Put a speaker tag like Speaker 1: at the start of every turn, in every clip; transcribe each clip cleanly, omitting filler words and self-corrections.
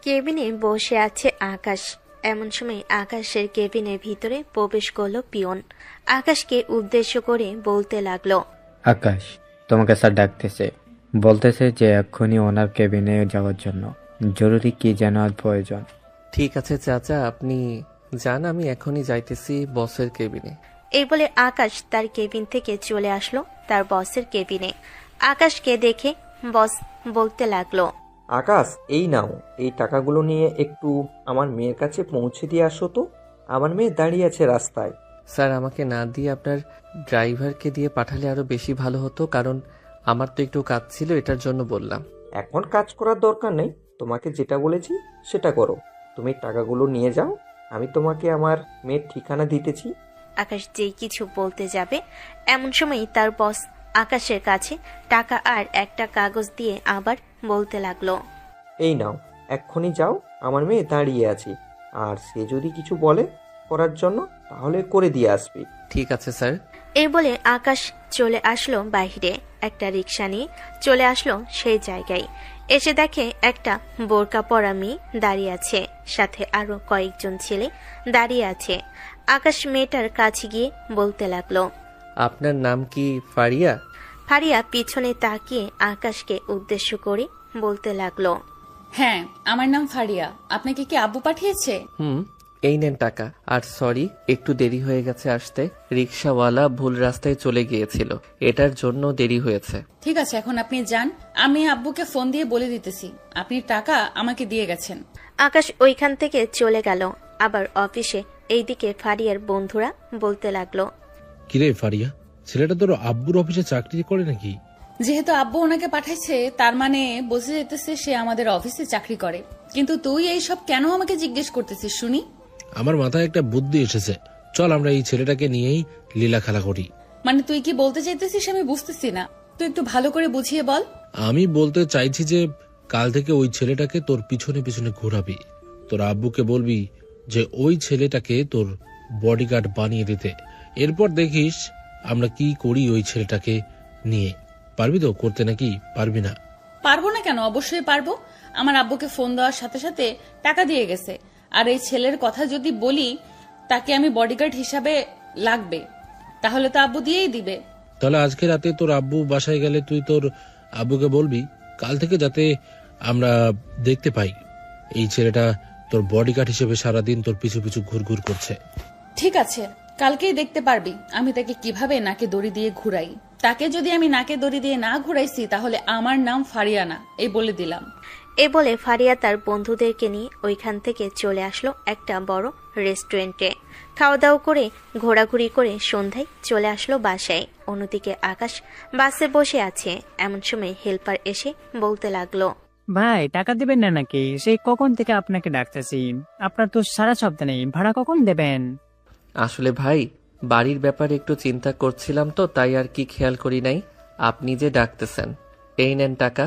Speaker 1: কেবিনে বসে আছে আকাশ। এমন সময় আকাশের কেবিনের ভিতরে প্রবেশ করলো পিয়ন। আকাশকে উদ্দেশ্য করে বলতে লাগলো,
Speaker 2: আকাশ, তোমাকে স্যার ডাকতেছে। বলতেছে যে এক্ষুনি ওনার কেবিনে যাওয়ার জন্য। জরুরি কি যেন আজ প্রয়োজন।
Speaker 3: ঠিক আছে চাচা, আপনি যান, আমি এখনই যাইতেছি বসের কেবিনে।
Speaker 1: এই বলে আকাশ তার কেবিন থেকে চলে আসলো তার বসের কেবিনে। আকাশকে দেখে বস বলতে লাগলো,
Speaker 4: আকাশ, এই নাও, এই টাকাগুলো নিয়ে একটু আমার মেয়ের কাছে পৌঁছে দিয়ে আসো তো। আমার মেয়ে দাঁড়িয়ে আছে রাস্তায়।
Speaker 3: স্যার, আমাকে না দিয়ে আপনার ড্রাইভারকে দিয়ে পাঠালে আরো বেশি ভালো হতো, কারণ আমার তো একটু কাজ ছিল, এটার জন্য বললাম।
Speaker 4: এখন কাজ করার দরকার নেই, তোমাকে যেটা বলেছি সেটা করো। তুমি টাকাগুলো নিয়ে যাও, আমি তোমাকে আমার মেয়ের ঠিকানা দিতেছি।
Speaker 1: আকাশ যেই কিছু বলতে যাবে এমন সময় তার বস আকাশের কাছে টাকা আর একটা কাগজ দিয়ে আবার বলতে লাগলো,
Speaker 4: এই নাও, এক্ষুনি যাও, আমার মেয়ে দাঁড়িয়ে আছে, আর সে যদি কিছু বলে করার জন্য তাহলে করে দিয়ে আসবে।
Speaker 3: ঠিক আছে স্যার।
Speaker 1: এই বলে আকাশ চলে আসলো বাইরে। একটা রিক্সা নিয়ে চলে আসলো সেই জায়গায়। এসে দেখে একটা বোরকা পরা মেয়ে দাঁড়িয়ে আছে, সাথে আরো কয়েকজন ছেলে দাঁড়িয়ে আছে। আকাশ মেয়েটার কাছে গিয়ে বলতে লাগলো,
Speaker 3: আপনার নাম কি ফারিয়া?
Speaker 1: ফারিয়া পিছনে তাকিয়ে আকাশকে উদ্দেশ্য করে বলতে লাগলো,
Speaker 5: হ্যাঁ, আমার নাম ফারিয়া। আপনাকে কি আব্বু পাঠিয়েছে?
Speaker 3: এই নেন টাকা। আর সরি, একটু দেরি হয়ে গেছে আসতে, রিক্সাওয়ালা ভুল রাস্তায় চলে গিয়েছিল, এটার জন্য দেরি হয়েছে।
Speaker 5: ঠিক আছে, এখন আপনি যান, আমি আব্বুকে ফোন দিয়ে বলে দিতেছি আপনি টাকা আমাকে দিয়ে গেছেন।
Speaker 1: আকাশ ওইখান থেকে চলে গেল। আবার অফিসে এইদিকে ফারিয়ার বন্ধুরা বলতে লাগলো,
Speaker 6: কিরে ফারিয়া, ছেলেটা তোর আব্বুর অফিসে চাকরি করে নাকি?
Speaker 5: যেহেতু আব্বু ওনাকে পাঠাইছে, তার মানে বোঝা যেতেছে সে আমাদের অফিসে চাকরি করে। কিন্তু তুই এইসব কেন আমাকে জিজ্ঞেস করতেছিস শুনি?
Speaker 6: আমার মাথায় একটা বুদ্ধি এসেছে, চল আমরা এই ছেলেটাকে নিয়েই লীলা খেলা করি।
Speaker 5: মানে তুই কি বলতে চাইতেছিস আমি বুঝতেছি না, তুই একটু ভালো করে বুঝিয়ে বল।
Speaker 6: আমি বলতে চাইছি যে কাল থেকে ওই ছেলেটাকে তোর পিছনে পিছনে ঘোরাবি। তোর আব্বুকে বলবি যে ওই ছেলেটাকে তোর বডিগার্ড বানিয়ে দিতে। এরপর দেখিস আমরা কি করি ওই ছেলেটাকে নিয়ে। পারবি তো করতে, নাকি পারবি না?
Speaker 5: পারবো না কেন, অবশ্যই পারবো। আমার আব্বুকে ফোন দেওয়ার সাথে সাথে টাকা দিয়ে গেছে। আর এই ছেলের কথা যদি বলি তাকে আমি বডিগার্ড হিসাবে লাগবে, তাহলে তো আব্বু দিয়েই দিবে।
Speaker 6: তাহলে আজকে রাতে তোর আব্বু বাসায় গেলে তুই তোর আব্বুকে বলবি কাল থেকে যাতে আমরা দেখতে পাই এই ছেলেটা তোর বডিগার্ড হিসেবে সারাদিন তোর পিছু পিছু ঘুরঘুর করছে।
Speaker 5: ঠিক আছে, কালকেই দেখতে পারবি আমি তাকে কিভাবে নাকে দড়ি দিয়ে ঘুরাই। তাকে যদি আমি নাকে দড়ি দিয়ে না ঘুরাইছি তাহলে আমার নাম ফারিয়া না, এই বলে দিলাম।
Speaker 1: এ বলে ফারিয়া তার বন্ধুদেরকে নিয়ে ওইখান থেকে চলে আসলো একটা বড় রেস্টুরেন্টে। খাওয়া দাওয়া করে ঘোরাঘুরি করে সন্ধ্যায় চলে আসলো বাসায়। অন্যদিকে আকাশ বাসে বসে আছে। এমন সময় হেল্পার এসে বলতে লাগলো,
Speaker 7: ভাই টাকা দেবেন না নাকি? সেই কখন থেকে আপনাকে ডাকতেছি, আপনার তো সারা সপ্তাহ নেই, ভাড়া কখন দেবেন?
Speaker 3: আসলে ভাই, বাড়ির ব্যাপারে একটু চিন্তা করছিলাম তো, তাই আর কি খেয়াল করি নাই। আপনি যে ডাকতেছেন, এই নেন টাকা।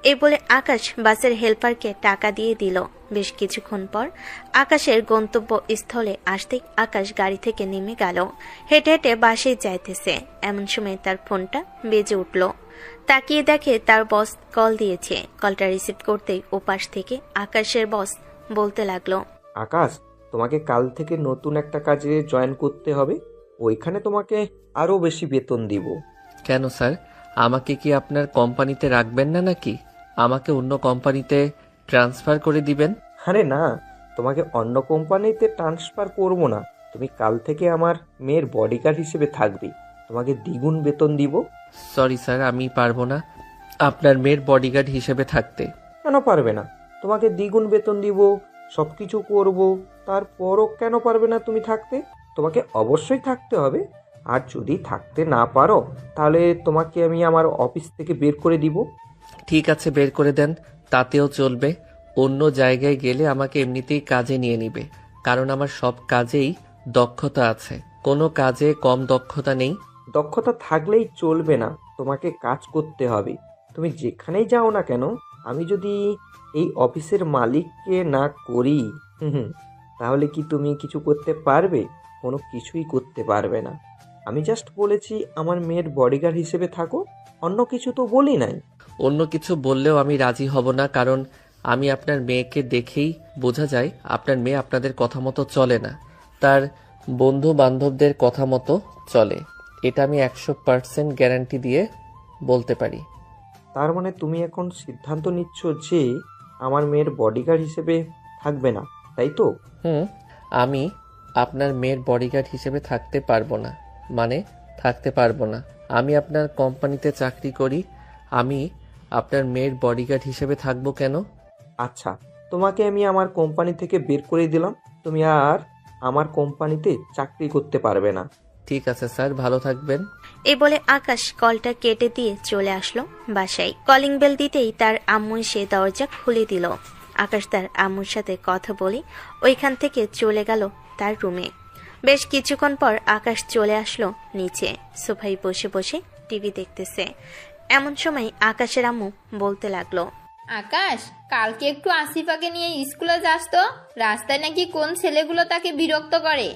Speaker 1: এই বলে আকাশ বাসের হেল্পারকে টাকা দিয়ে দিল। বেশ কিছুক্ষণ পর আকাশের গন্তব্য স্থলে আসতেই আকাশ গাড়ি থেকে নেমে গেল। হেঁটে হেঁটে বাসে যাইতেছে। এমন সময় তার ফোনটা বেজে উঠল। তাকিয়ে দেখে তার বস কল দিয়েছে। কলটা রিসিভ করতেই ওপাশ থেকে আকাশের বস বলতে লাগলো,
Speaker 4: আকাশ, তোমাকে কাল থেকে নতুন একটা কাজে জয়েন করতে হবে। ওইখানে তোমাকে আরো বেশি বেতন দিব।
Speaker 3: কেন স্যার, আমাকে কি আপনার কোম্পানিতে রাখবেন না নাকি? আমাকে অন্য কোম্পানিতে ট্রান্সফার করে দিবেন?
Speaker 4: আরে না, তোমাকে অন্য কোম্পানিতে ট্রান্সফার করব না। তুমি কাল থেকে আমার মেয়ের বডিগার্ড হিসেবে থাকবে, তোমাকে দ্বিগুণ বেতন দিব।
Speaker 3: সরি স্যার, আমি পারবো না আপনার মেয়ের বডিগার্ড হিসেবে থাকতে।
Speaker 4: কেন পারবে না? তোমাকে দ্বিগুণ বেতন দিব, সবকিছু করব, তারপরও কেন পারবে না তুমি থাকতে? তোমাকে অবশ্যই থাকতে হবে। আর যদি থাকতে না পারো তাহলে তোমাকে আমি আমার অফিস থেকে বের করে দিব।
Speaker 3: ঠিক আছে, বের করে দেন, তাতেও চলবে। অন্য জায়গায় গেলে আমাকে এমনিতেই কাজে নিয়ে নিবে, কারণ আমার সব কাজেই দক্ষতা আছে, কোনো কাজে কম দক্ষতা নেই।
Speaker 4: দক্ষতা থাকলেই চলবে না, তোমাকে কাজ করতে হবে। তুমি যেখানেই যাও না কেন, আমি যদি এই অফিসের মালিককে না করি তাহলে কি তুমি কিছু করতে পারবে? কোনো কিছুই করতে পারবে না। আমি জাস্ট বলেছি আমার মেয়ের বডিগার্ড হিসেবে থাকো, অন্য কিছু তো বলি নাই।
Speaker 3: অন্য কিছু বললেও আমি রাজি হব না, কারণ আমি আপনার মেয়েকে দেখেই বোঝা যায় আপনার মেয়ে আপনাদের কথা মতো চলে না, তার বন্ধু বান্ধবদের কথা মতো চলে। এটা আমি 100% গ্যারান্টি দিয়ে বলতে পারি।
Speaker 4: তার মানে তুমি এখন সিদ্ধান্ত নিচ্ছ যে আমার মেয়ের বডিগার্ড হিসেবে থাকবে না, তাই তো?
Speaker 3: আমি আপনার মেয়ের বডিগার্ড হিসেবে থাকতে পারবো না, মানে থাকতে পারবো না। আমি আপনার কোম্পানিতে চাকরি করি, আমি আপনার মেয়ের বডিগার্ড হিসেবে থাকবো কেন?
Speaker 4: আচ্ছা, তোমাকে আমি আমার কোম্পানি থেকে বের করে দিলাম, তুমি আর আমার কোম্পানিতে চাকরি করতে পারবে না।
Speaker 3: ঠিক আছে স্যার, ভালো থাকবেন।
Speaker 1: এই বলে আকাশ কলটা কেটে দিয়ে চলে আসলো বাসায়। কলিং বেল দিতেই তার আম্মু এসে দরজা খুলে দিল। আকাশ তার আম্মুর সাথে কথা বলে ওইখান থেকে চলে গেল তার রুমে। বেশ কিছুক্ষণ পর আকাশ চলে আসলো নিচে, সোফায় বসে বসে টিভি দেখতেছে। এমন সময় আকাশের আম্মু বলতে লাগলো,
Speaker 8: আকাশ, কালকে একটু আসিফাকে নিয়ে স্কুলে যাস তো, রাস্তায় নাকি কোন ছেলেগুলো তাকে বিরক্ত করে।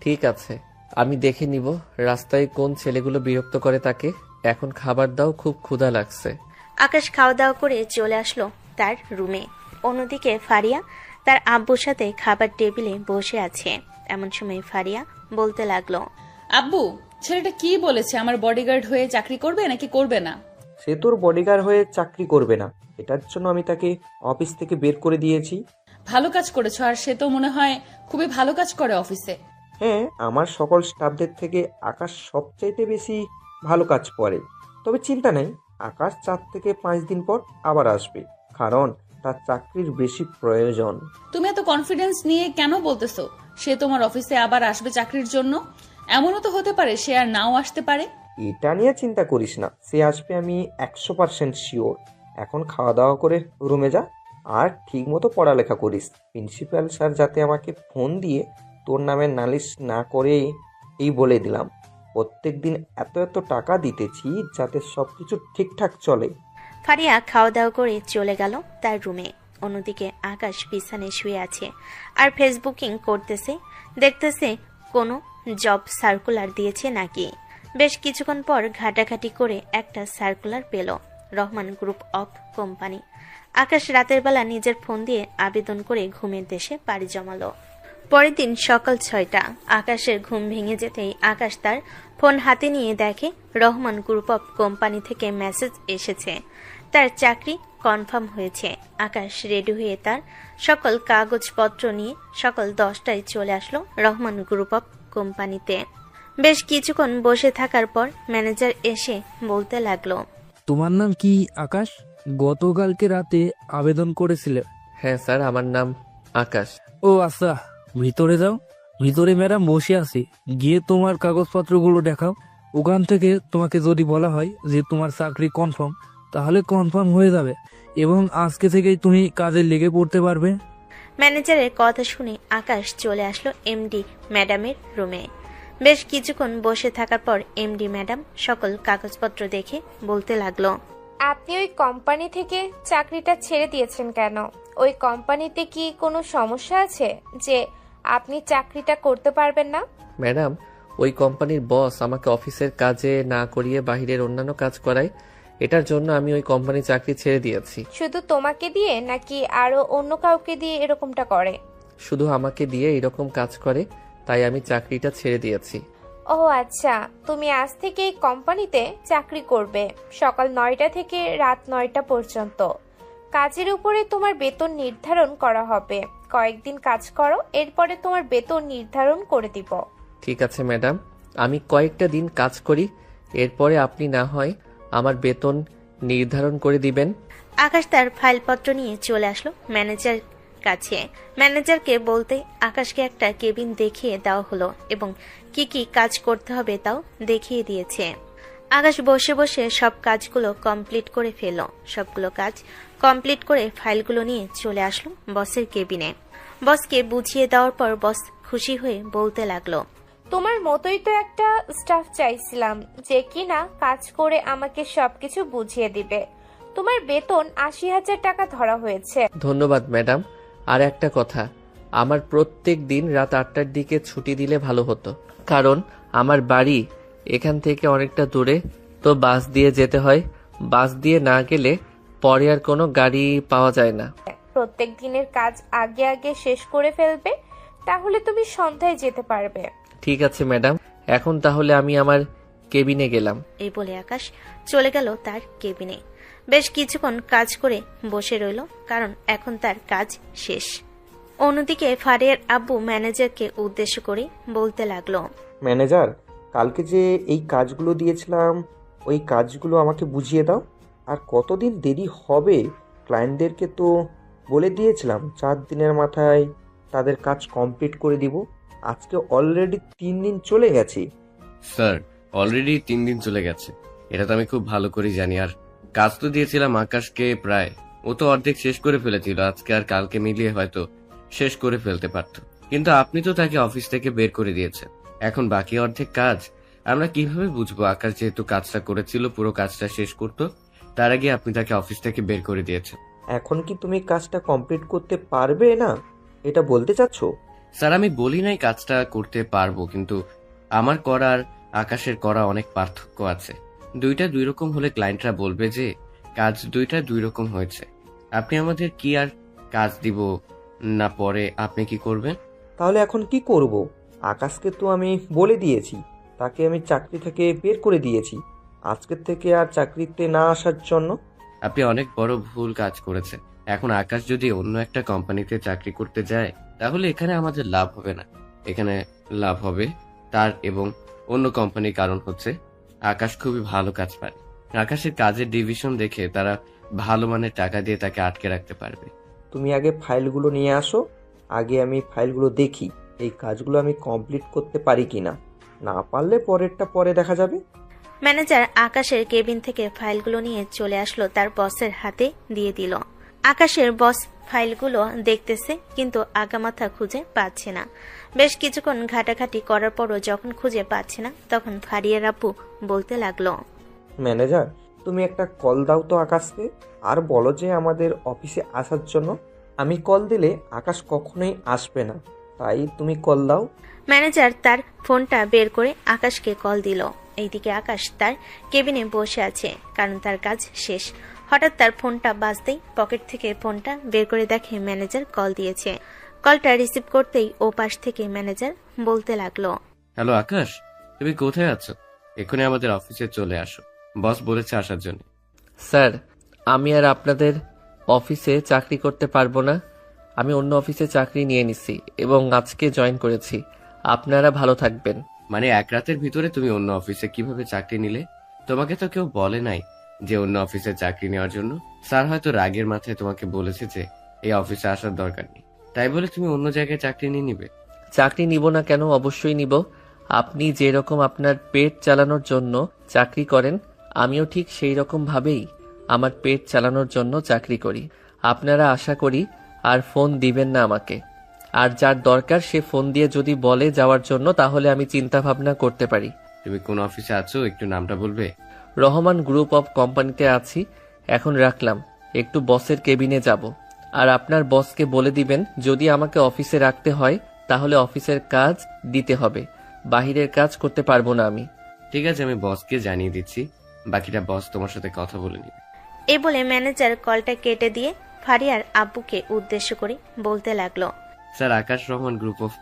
Speaker 3: ঠিক আছে, আমি দেখে নিব রাস্তায় কোন ছেলেগুলো বিরক্ত করে তাকে। এখন খাবার দাও, খুব ক্ষুধা লাগছে।
Speaker 1: আকাশ খাওয়া দাওয়া করে চলে আসলো তার রুমে। অন্যদিকে ফারিয়া তার আব্বুর সাথে খাবার টেবিলে বসে আছে। এমন সময় ফারিয়া বলতে লাগলো,
Speaker 5: আব্বু, ছেলেটা কি বলেছে? আমার বডিগার্ড হয়ে চাকরি করবে নাকি করবে না?
Speaker 4: সে তোর বডিগার্ড হয়ে চাকরি করবে না, এটার জন্য আমি তাকে অফিস থেকে বের করে দিয়েছি।
Speaker 5: ভালো কাজ করেছো, আর সে তো মনে হয় খুবই ভালো কাজ করে অফিসে।
Speaker 4: হ্যাঁ, আমার সকল স্টাফদের থেকে আকাশ সবচাইতে বেশি ভালো কাজ করে। তবে চিন্তা নেই, আকাশ 4 থেকে 5 দিন পর আবার আসবে, কারণ তার চাকরির বেশি প্রয়োজন।
Speaker 5: তুমি এত কনফিডেন্স নিয়ে কেন বলতেছো সে তোমার অফিসে আবার আসবে চাকরির জন্য? এমনও তো হতে পারে সে আর নাও আসতে পারে।
Speaker 4: এটা নিয়ে চিন্তা করিস না, সে আসবে, আমি 100% শিওর। এখন খাওয়া দাওয়া করে রুমে যা, আর ঠিক মতো পড়ালেখা করিস। প্রিন্সিপাল স্যার যাতে আমাকে ফোন দিয়ে তোর নামে নালিশ না করে, এই বলে দিলাম। প্রত্যেক দিন এত এত টাকা দিতেছি যাতে সব কিছু ঠিকঠাক চলে।
Speaker 1: ফারিয়া খাওয়া দাওয়া করে চলে গেল তার রুমে। অন্যদিকে আকাশ বিছানায় শুয়ে আছে আর ফেসবুকিং করতেছে, দেখতেছে কোনো জব সার্কুলার দিয়েছে নাকি। বেশ কিছুক্ষণ পর ঘাটাঘাটি করে একটা সার্কুলার পেল, রহমান গ্রুপ অফ কোম্পানি। আকাশ রাতের বেলা নিজের ফোন দিয়ে আবেদন করে ঘুমের দেশে পাড়ি জমালো। পরের দিন সকাল 6টা। আকাশের ঘুম ভেঙে যেতেই আকাশ তার ফোন হাতে নিয়ে দেখে রহমান গ্রুপ অফ কোম্পানি থেকে মেসেজ এসেছে, তার চাকরি কনফার্ম হয়েছে। আকাশ রেডি হয়ে তার সকল কাগজপত্র নিয়ে সকাল 10টায় চলে আসলো রহমান গ্রুপ অফ কোম্পানিতে। বেশ কিছুক্ষণ বসে থাকার পর ম্যানেজার এসে বলতে লাগলো,
Speaker 9: তোমার নাম কি আকাশ? গতকালকে রাতে আবেদন করেছিলে?
Speaker 3: হ্যাঁ স্যার, আমার নাম আকাশ।
Speaker 9: ও আচ্ছা, ভিতরে যাও। ভিতরে ম্যাডাম বসে আছি, গিয়ে তোমার কাগজপত্রগুলো দেখাও। ওখান থেকে তোমাকে যদি বলা হয় যে তোমার চাকরি কনফার্ম, তাহলে কনফার্ম হয়ে যাবে এবং আজকে থেকেই তুমি কাজে লেগে পড়তে পারবে।
Speaker 1: ম্যানেজারের কথা শুনে আকাশ চলে আসলো এমডি ম্যাডামের রুমে। বেশ কিছুক্ষণ বসে থাকার পর এমডি ম্যাডাম সকল কাগজপত্র দেখে বলতে লাগলো,
Speaker 10: আপনি ওই কোম্পানি থেকে চাকরিটা ছেড়ে দিয়েছেন কেন? ওই কোম্পানিতে কি কোনো সমস্যা আছে যে আপনি চাকরিটা করতে পারবেন না?
Speaker 3: ম্যাডাম, ওই কোম্পানির বস আমাকে অফিসের কাজে না করিয়ে বাহিরের অন্যান্য কাজ করায়, এটার জন্য আমি ওই কোম্পানি চাকরি ছেড়ে দিয়েছি।
Speaker 10: শুধু তোমাকে দিয়ে নাকি আরো অন্য কাউকে দিয়ে এরকমটা করে?
Speaker 3: শুধু আমাকে দিয়ে এরকম কাজ করে, তাই আমি চাকরিটা ছেড়ে দিয়েছি।
Speaker 10: ও আচ্ছা, তুমি আজ থেকে এই কোম্পানিতে চাকরি করবে সকাল 9টা থেকে রাত 9টা পর্যন্ত। কাজের উপরে তোমার বেতন নির্ধারণ করা হবে। কয়েকদিন কাজ করো, এরপরে তোমার বেতন নির্ধারণ করে দিব।
Speaker 3: ঠিক আছে ম্যাডাম, আমি কয়েকটা দিন কাজ করি, এরপরে আপনি না হয় আমার বেতন নির্ধারণ করে দিবেন।
Speaker 1: আকাশ তার ফাইলপত্র নিয়ে চলে আসলো ম্যানেজার কাছে। ম্যানেজারকে বলতে আকাশকে একটা কেবিন দেখিয়ে দেওয়া হলো এবং কি কি কাজ করতে হবে তাও দেখিয়ে দিয়েছে। আকাশ বসে বসে সব কাজগুলো কমপ্লিট করে ফেলল। সবগুলো কাজ কমপ্লিট করে ফাইলগুলো নিয়ে চলে আসলো বসের কেবিনে। বসকে বুঝিয়ে দেওয়ার পর বস খুশি হয়ে বলতে লাগলো,
Speaker 10: তোমার মতোই তো একটা স্টাফ চাইছিলাম যে কিনা কাজ করে আমাকে সবকিছু বুঝিয়ে দিবে। তোমার বেতন 80,000 টাকা ধরা হয়েছে।
Speaker 3: ধন্যবাদ ম্যাডাম। আর একটা কথা, আমার প্রত্যেক দিন রাত 8টার দিকে ছুটি দিলে ভালো হতো, কারণ আমার বাড়ি এখান থেকে অনেকটা দূরে, তো বাস দিয়ে যেতে হয়। বাস দিয়ে না গেলে পরে আর কোনো গাড়ি পাওয়া যায় না।
Speaker 10: প্রত্যেক দিনের কাজ আগে আগে শেষ করে ফেলবে, তাহলে তুমি সন্ধ্যায় যেতে পারবে।
Speaker 3: ঠিক আছে ম্যাডাম, এখন তাহলে আমি আমার কেবিনে গেলাম।
Speaker 1: এই বলে আকাশ চলে গেল তার কেবিনে। বেশ কিছুক্ষণ কাজ করে বসে রইল, কারণ এখন তার কাজ শেষ। অন্যদিকে ফারিয়ার আব্বু ম্যানেজারকে উদ্দেশ্য করে বলতে লাগলো,
Speaker 4: ম্যানেজার, কালকে যে এই কাজগুলো দিয়েছিলাম ওই কাজগুলো আমাকে বুঝিয়ে দাও। আর কতদিন দেরি হবে? ক্লায়েন্টদেরকে তো বলে দিয়েছিলাম 4 দিনের মাথায় তাদের কাজ কমপ্লিট করে দিব। আজকে অলরেডি 3 দিন চলে গেছে।
Speaker 11: স্যার, অলরেডি 3 দিন চলে গেছে, এটা তো আমি খুব ভালো করে জানি। আর কাজ তো দিয়েছিলাম আকাশকে, প্রায় ও তো অর্ধেক শেষ করে ফেলেছিল। আজকে আর কালকে মিলিয়ে হয়তো শেষ করে ফেলতে পারত, কিন্তু আপনি তো তাকে অফিস থেকে বের করে দিয়েছেন। এখন বাকি অর্ধেক কাজ আমরা কিভাবে বুঝবো? আকাশ যেহেতু কাজটা করেছিল, পুরো কাজটা শেষ করতো, তার আগে আপনি তাকে অফিস থেকে বের করে দিয়েছেন।
Speaker 4: এখন কি তুমি কাজটা কমপ্লিট করতে পারবে না, এটা বলতে চাচ্ছো?
Speaker 11: স্যার, আমি বলি নাই কাজটা করতে পারবো, কিন্তু আমার করার আকাশের করা অনেক পার্থক্য আছে। দুইটা দুই রকম হলে ক্লায়েন্টরা বলবে যে কাজ দুইটা দুই রকম হয়েছে। আপনি আমাদের কি আর কাজ দিব না, পরে আপনি কি করবেন?
Speaker 4: তাহলে এখন কি করব? আকাশকে তো আমি বলে দিয়েছি, তাকে আমি চাকরি থেকে বের করে দিয়েছি আজকের থেকে আর চাকরিতে না আসার জন্য।
Speaker 11: আপনি অনেক বড় ভুল কাজ করেছেন। এখন আকাশ যদি অন্য একটা কোম্পানিতে চাকরি করতে যায়, তাহলে এখানে আমাদের লাভ হবে না, এখানে লাভ হবে তার এবং অন্য কোম্পানির। কারণ হচ্ছে আকাশ খুবই ভালো কাজ পারে। আকাশের কাজের ডিভিশন দেখে তারা ভালো মানের টাকা দিয়ে তাকে আটকে রাখতে পারবে।
Speaker 4: তুমি আগে ফাইলগুলো নিয়ে আসো, আগে আমি ফাইলগুলো দেখি এই কাজগুলো আমি কমপ্লিট করতে পারি কিনা। না পারলে পরেরটা পরে দেখা যাবে।
Speaker 1: ম্যানেজার আকাশের কেবিন থেকে ফাইলগুলো নিয়ে চলে আসলো, তার বসের হাতে দিয়ে দিল। আকাশের বস ফাইলগুলো দেখতেছে, কিন্তু আগামাথা খুঁজে পাচ্ছে না। বেশ কিছুক্ষণ ঘাটাঘাটি করার পরও যখন খুঁজে পাচ্ছে না, তখন ফারিয়ার আব্বু বলতে লাগলো,
Speaker 4: ম্যানেজার, তুমি একটা কল দাও তো আকাশকে, আর বলো যে আমাদের অফিসে আসার জন্য। আমি কল দিলে আকাশ কখনোই আসবে না, তাই তুমি কল দাও।
Speaker 1: ম্যানেজার তার ফোনটা বের করে আকাশকে কল দিল। এইদিকে আকাশ তার কেবিনে বসে আছে, কারণ তার কাজ শেষ। হঠাৎ তার ফোনটা বাজতেই পকেট থেকে ফোনটা বের করে দেখে ম্যানেজার কল দিয়েছে। কলটা রিসিভ করতেই ও পাশ থেকে ম্যানেজার বলতে লাগলো,
Speaker 11: হ্যালো আকাশ, তুমি কোথায় আছো? এক্ষুনি আমাদের অফিসে চলে আসো, বস বলেছে আসার জন্য।
Speaker 3: স্যার, আমি আর আপনাদের অফিসে চাকরি করতে পারবো না। আমি অন্য অফিসে চাকরি নিয়ে নিছি এবং আজকে জয়েন করেছি। আপনারা ভালো থাকবেন।
Speaker 11: মানে এক রাতের ভিতরে তুমি অন্য অফিসে কিভাবে চাকরি নিলে? তোমাকে তো কেউ বলে নাই যে অন্য অফিসে চাকরি নেওয়ার জন্য। স্যার হয়তো রাগের মাথায় তোমাকে বলেছে যে এই অফিসে আসার দরকার নেই, তাই বলে তুমি অন্য জায়গায় চাকরি নিয়ে নিবে?
Speaker 3: চাকরি নিব না কেন? অবশ্যই নিব। আপনি যেরকম আপনার পেট চালানোর জন্য চাকরি করেন, আমিও ঠিক সেই রকম ভাবেই আমার পেট চালানোর জন্য চাকরি করি। আপনারা আশা করি আর ফোন দিবেন না আমাকে। আর যার দরকার সে ফোন দিয়ে যদি বলে যাওয়ার জন্য, তাহলে আমি চিন্তা ভাবনা করতে পারি।
Speaker 11: তুমি কোন অফিসে আছো একটু নামটা বলবে?
Speaker 3: রহমান গ্রুপ অফ কোম্পানিতে আছি। এখন রাখলাম, একটু বসের কেবিনে যাব। আর আপনার বসকে বলে দিবেন যদি আমাকে অফিসে রাখতে হয় তাহলে অফিসের কাজ দিতে হবে, বাহিরের কাজ করতে পারবো না আমি।
Speaker 11: ঠিক আছে, আমি বসকে জানিয়ে দিচ্ছি, বাকিটা বস তোমার সাথে কথা বলে নিবে।
Speaker 1: এ বলে ম্যানেজার কলটা কেটে দিয়ে ফারিয়ার আব্বুকে উদ্দেশ্য করে বলতে লাগলো,
Speaker 11: sir, Akash Rahman group of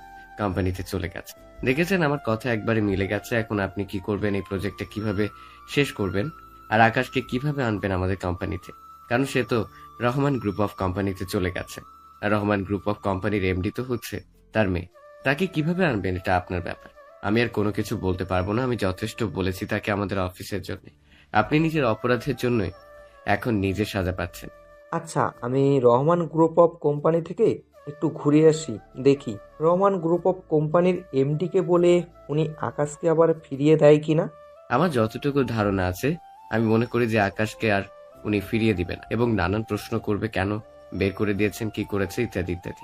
Speaker 11: কোম্পানিতে চলে গেছে। দেখেছেন, আমার কথা একবারে মিলে গেছে। এখন আপনি কি করবেন, এই প্রজেক্টটা কিভাবে শেষ করবেন, আর আকাশকে কিভাবে আনবেন আমাদের কোম্পানিতে? কারণ সে তো রহমান গ্রুপ অফ কোম্পানিতে চলে গেছে, আর রহমান গ্রুপ অফ কোম্পানির এমডি তো হচ্ছে তার মেয়ে। তাকে কিভাবে আনবেন এটা আপনার ব্যাপার। আমি আর কোনো কিছু বলতে পারবো না। আমি যথেষ্ট বলেছি তাকে আমাদের অফিসের জন্য। আপনি নিজের অপরাধের জন্যই এখন নিজে সাজা পাচ্ছেন।
Speaker 4: আচ্ছা, আমি রহমান গ্রুপ অফ কোম্পানি থেকে একটু ঘুরে আসি, দেখি রহমান গ্রুপ অফ কোম্পানির এমডিকে বলে উনি আকাশকে আবার ফিরিয়ে দেয় কিনা।
Speaker 11: আমার যতটুকু ধারণা আছে, আমি মনে করি যে আকাশকে আর উনি ফিরিয়ে দিবেন এবং নানান প্রশ্ন করবে, কেন বের করে দিয়েছেন, কি করেছে, ইত্যাদি ইত্যাদি।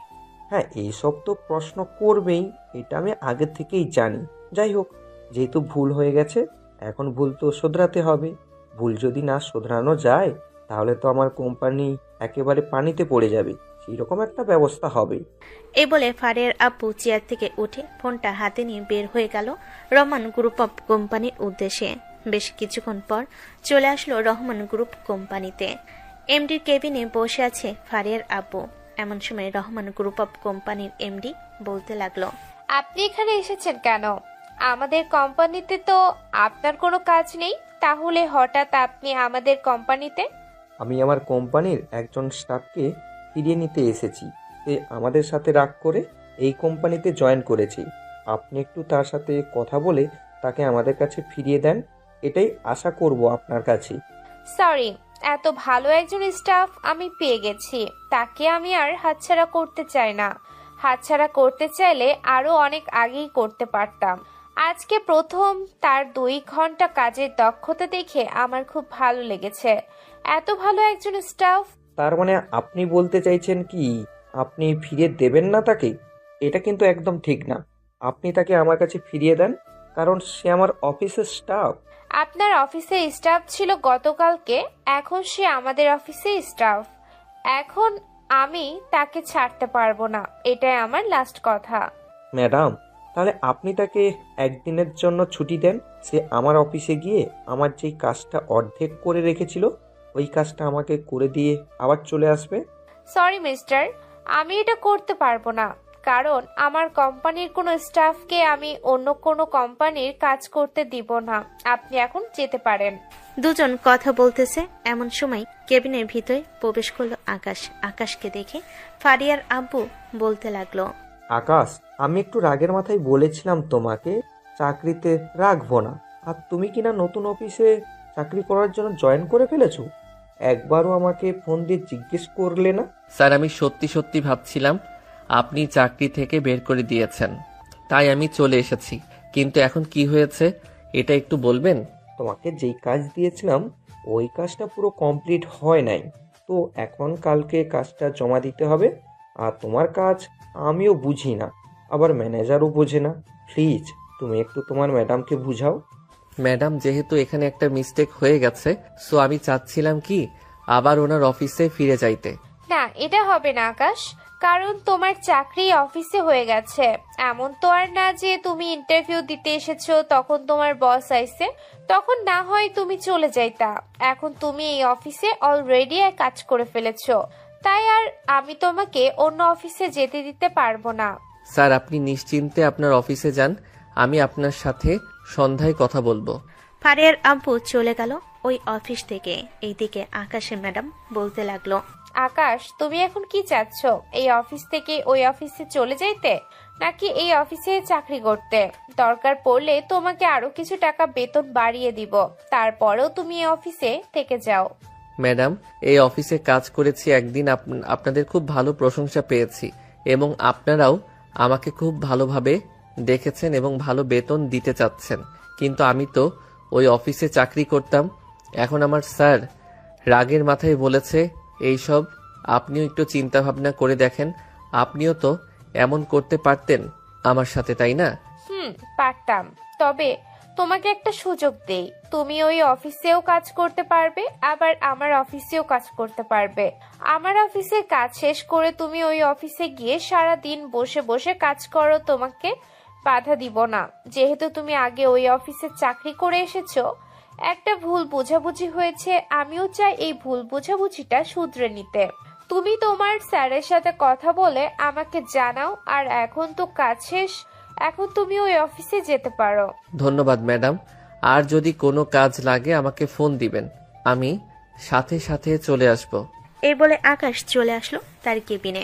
Speaker 4: হ্যাঁ, এইসব তো প্রশ্ন করবেই, এটা আমি আগে থেকেই জানি। যাই হোক, যেহেতু ভুল হয়ে গেছে, এখন ভুল তো শোধরাতে হবে। ভুল যদি না শোধরানো যায় তাহলে তো আমার কোম্পানি একেবারে পানিতে পড়ে যাবে, সেই রকম একটা ব্যবস্থা হবে।
Speaker 1: এই বলে ফারিয়ার আব্বু চেয়ার থেকে উঠে ফোনটা হাতে নিয়ে বের হয়ে গেল রহমান গ্রুপ অফ কোম্পানির উদ্দেশ্যে। বেশ কিছুক্ষণ পর চলে আসলো রহমান গ্রুপ কোম্পানিতে। এমডির কেবিনে বসে আছে ফারিয়ার আব্বু। এমন সময় রহমান গ্রুপ অফ কোম্পানির এমডি বলতে লাগলো,
Speaker 10: আপনি এখানে এসেছেন কেন? আমাদের কোম্পানিতে তো আপনার কোনো কাজ নেই, তাহলে হঠাৎ আপনি আমাদের কোম্পানিতে?
Speaker 4: আমি আমার কোম্পানির একজন স্টাফকে ফিরিয়ে নিতে এসেছি। সে আমাদের সাথে রাগ করে এই কোম্পানিতে জয়েন করেছে। আপনি একটু তার সাথে কথা বলে তাকে আমাদের কাছে ফিরিয়ে দেন, এটাই আশা করব আপনার কাছে।
Speaker 10: সরি, এত ভালো একজন স্টাফ আমি পেয়ে গেছি, তাকে আমি আর হাতছাড়া করতে চাই না। হাতছাড়া করতে চাইলে আরো অনেক আগেই করতে পারতাম। আজকে প্রথম তার 2 ঘন্টা কাজের দক্ষতা দেখে আমার খুব ভালো লেগেছে। এত ভালো একজন স্টাফ।
Speaker 4: তার মানে আপনি বলতে চাইছেন কি আপনি ফিরিয়ে দেবেন না তাকে? এটা কিন্তু একদম ঠিক না। আপনি তাকে আমার কাছে ফিরিয়ে দেন, কারণ সে আমার অফিসের স্টাফ।
Speaker 10: আপনার অফিসে স্টাফ ছিল গতকালকে, এখন সে আমাদের অফিসে স্টাফ। এখন আমি তাকে ছাড়তে পারবো না, এটাই আমার লাস্ট কথা।
Speaker 4: ম্যাডাম, তাহলে আপনি তাকে একদিনের জন্য ছুটি দেন। সে আমার অফিসে গিয়ে আমার যেই কাজটা অর্ধেক করে রেখেছিল ওই কাজটা আমাকে করে দিয়ে আবার চলে আসবে।
Speaker 10: সরি মিস্টার, আমি এটা করতে পারবো না, কারণ আমার কোম্পানির কোনো স্টাফকে আমি অন্য কোনো কোম্পানির কাজ করতে দিব না। আপনি এখন যেতে পারেন।
Speaker 1: দুজন কথা বলতেছে এমন সময় কেবিনের ভিতরে প্রবেশ করলো আকাশ। আকাশকে দেখে ফারিয়ার আব্বু বলতে লাগলো,
Speaker 4: আকাশ, আমি একটু রাগের মাথায় বলেছিলাম তোমাকে চাকরিতে রাখবো না, আর তুমি কিনা নতুন অফিসে চাকরি করার জন্য জয়েন করে ফেলেছো। একবারও আমাকে ফোন দিয়ে জিজ্ঞেস করলে না?
Speaker 3: স্যার, আমি সত্যি সত্যি ভাবছিলাম আপনি চাকরি থেকে বের করে দিয়েছেন, তাই আমি চলে এসেছি। কিন্তু এখন কি হয়েছে এটা একটু বলবেন?
Speaker 4: তোমাকে যেই কাজ দিয়েছিলাম ওই কাজটা পুরো কমপ্লিট হয় নাই, তো এখন কালকে কাজটা জমা দিতে হবে। আর তোমার কাজ আমিও বুঝি না, আবার ম্যানেজারও বোঝে না। প্লিজ তুমি একটু তোমার ম্যাডামকে বুঝাও।
Speaker 3: ম্যাডাম, যেহেতু এখানে একটা মিস্টেক হয়ে গেছে, সো আমি চাচ্ছিলাম কি আবার ওনার অফিসে ফিরে যাইতে।
Speaker 10: না, এটা হবে না আকাশ, কারণ তোমার চাকরি অফিসে হয়ে গেছে। এমন তো আর না যে তুমি ইন্টারভিউ দিতে এসেছো তখন তোমার বস আইছে, তখন না হয় তুমি চলে যাইতা। এখন তুমি এই অফিসে অলরেডি কাজ করে ফেলেছো, তাই আর আমি তোমাকে অন্য অফিসে যেতে দিতে পারবো না।
Speaker 3: স্যার, আপনি নিশ্চিন্তে আপনার অফিসে যান, আমি আপনার সাথে সন্ধ্যায় কথা বলবো।
Speaker 1: ফারিয়ার আব্বু চলে গেল ওই অফিস থেকে। এইদিকে আকাশের ম্যাডাম বলতে লাগলো,
Speaker 10: আকাশ, তুমি এখন কি চাচ্ছ? এই অফিস থেকে ওই অফিসে চলে যাইতে, নাকি এই অফিসে চাকরি করতে? দরকার পড়লে তোমাকে আরো কিছু টাকা বেতন বাড়িয়ে দিব, তারপরেও তুমি এই অফিসে থেকে যাও।
Speaker 3: ম্যাডাম, এই অফিসে কাজ করেছি একদিন, আপনাদের খুব ভালো প্রশংসা পেয়েছি এবং আপনারাও আমাকে খুব ভালোভাবে দেখেছেন এবং ভালো বেতন দিতে চাচ্ছেন। কিন্তু আমি তো ওই অফিসে চাকরি করতাম। এখন আমার স্যার রাগের মাথায় বলেছে এইসব। আপনিও একটু চিন্তা ভাবনা করে দেখেন, আপনিও তো এমন করতে পারতেন আমার সাথে, তাই না?
Speaker 10: পারতাম, তবে তোমাকে একটা সুযোগ দেই। তুমি ওই অফিসেও কাজ করতে পারবে, আবার আমার অফিসেও কাজ করতে পারবে। আমার অফিসের কাজ শেষ করে তুমি ওই অফিসে গিয়ে সারা দিন বসে বসে কাজ করো, তোমাকে বাধা দিব না। যেহেতু তুমি আগে ওই অফিসে চাকরি করে এসেছো, একটা ভুল বোঝাবুঝি হয়েছে, আমিও চাই এই ভুল বোঝাবুঝিটা শুধরে নিতে। তুমি তোমার স্যারের সাথে কথা বলে আমাকে জানাও, আর এখন তো কাজ শেষ, এখন তুমি ওই অফিসে যেতে পারো।
Speaker 3: ধন্যবাদ ম্যাডাম, আর যদি কোনো কাজ লাগে আমাকে ফোন দিবেন, আমি সাথে সাথে চলে আসব।
Speaker 1: এই বলে আকাশ চলে আসলো তার কেবিনে।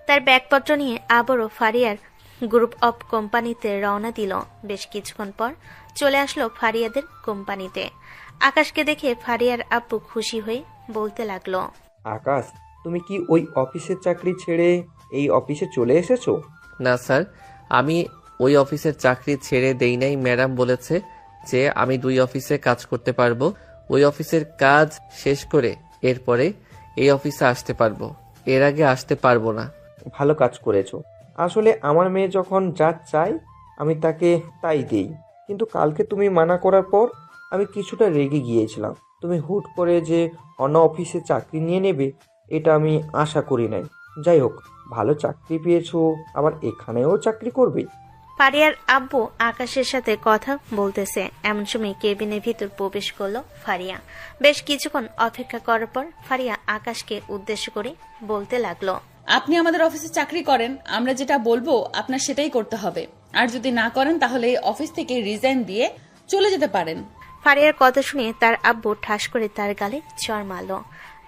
Speaker 1: তার ব্যাগপত্র নিয়ে আবারও ফারিয়ার গ্রুপ অফ কোম্পানিতে রওনা দিল। বেশ কিছুক্ষণ পর চলে আসলো ফারিয়াদের কোম্পানিতে। আকাশকে দেখে ফারিয়ার আব্বু খুশি হয়ে বলতে লাগলো,
Speaker 4: আকাশ, তুমি কি ওই অফিসের চাকরি ছেড়ে এই অফিসে চলে এসেছো?
Speaker 3: না স্যার, আমি ওই অফিসের চাকরি ছেড়ে দেই নাই। ম্যাডাম বলেছে যে আমি 2 অফিসে কাজ করতে পারবো। ওই অফিসের কাজ শেষ করে এরপরে এই অফিসে আসতে পারবো, এর আগে আসতে পারবো না।
Speaker 4: ভালো কাজ করেছো। আসলে আমার মেয়ে যখন যা চায় আমি তাকে তাই দিই, কিন্তু কালকে তুমি মানা করার পর আমি কিছুটা রেগে গিয়েছিলাম। তুমি হুট করে যে অন্য অফিসে চাকরি নিয়ে নেবে এটা আমি আশা করি নাই। যাই হোক, ভালো চাকরি পেয়েছো, আবার এখানেও চাকরি করবে।
Speaker 1: ফারিয়ার আব্বু আকাশের সাথে কথা বলতেছে এমন সময় কেবিনের ভিতর প্রবেশ করলো ফারিয়া। বেশ কিছুক্ষণ অপেক্ষা করার পর ফারিয়া আকাশকে উদ্দেশ্য করে বলতে লাগলো,
Speaker 5: আপনি আমাদের অফিসে চাকরি করেন, আমরা যেটা বলবো আপনার সেটাই করতে হবে। আর যদি না করেন তাহলে এই অফিস থেকে রিজাইন দিয়ে চলে যেতে পারেন।
Speaker 1: ফারিয়ার কথা শুনে তার আব্বু ঠাস করে তার গালে চড় মারল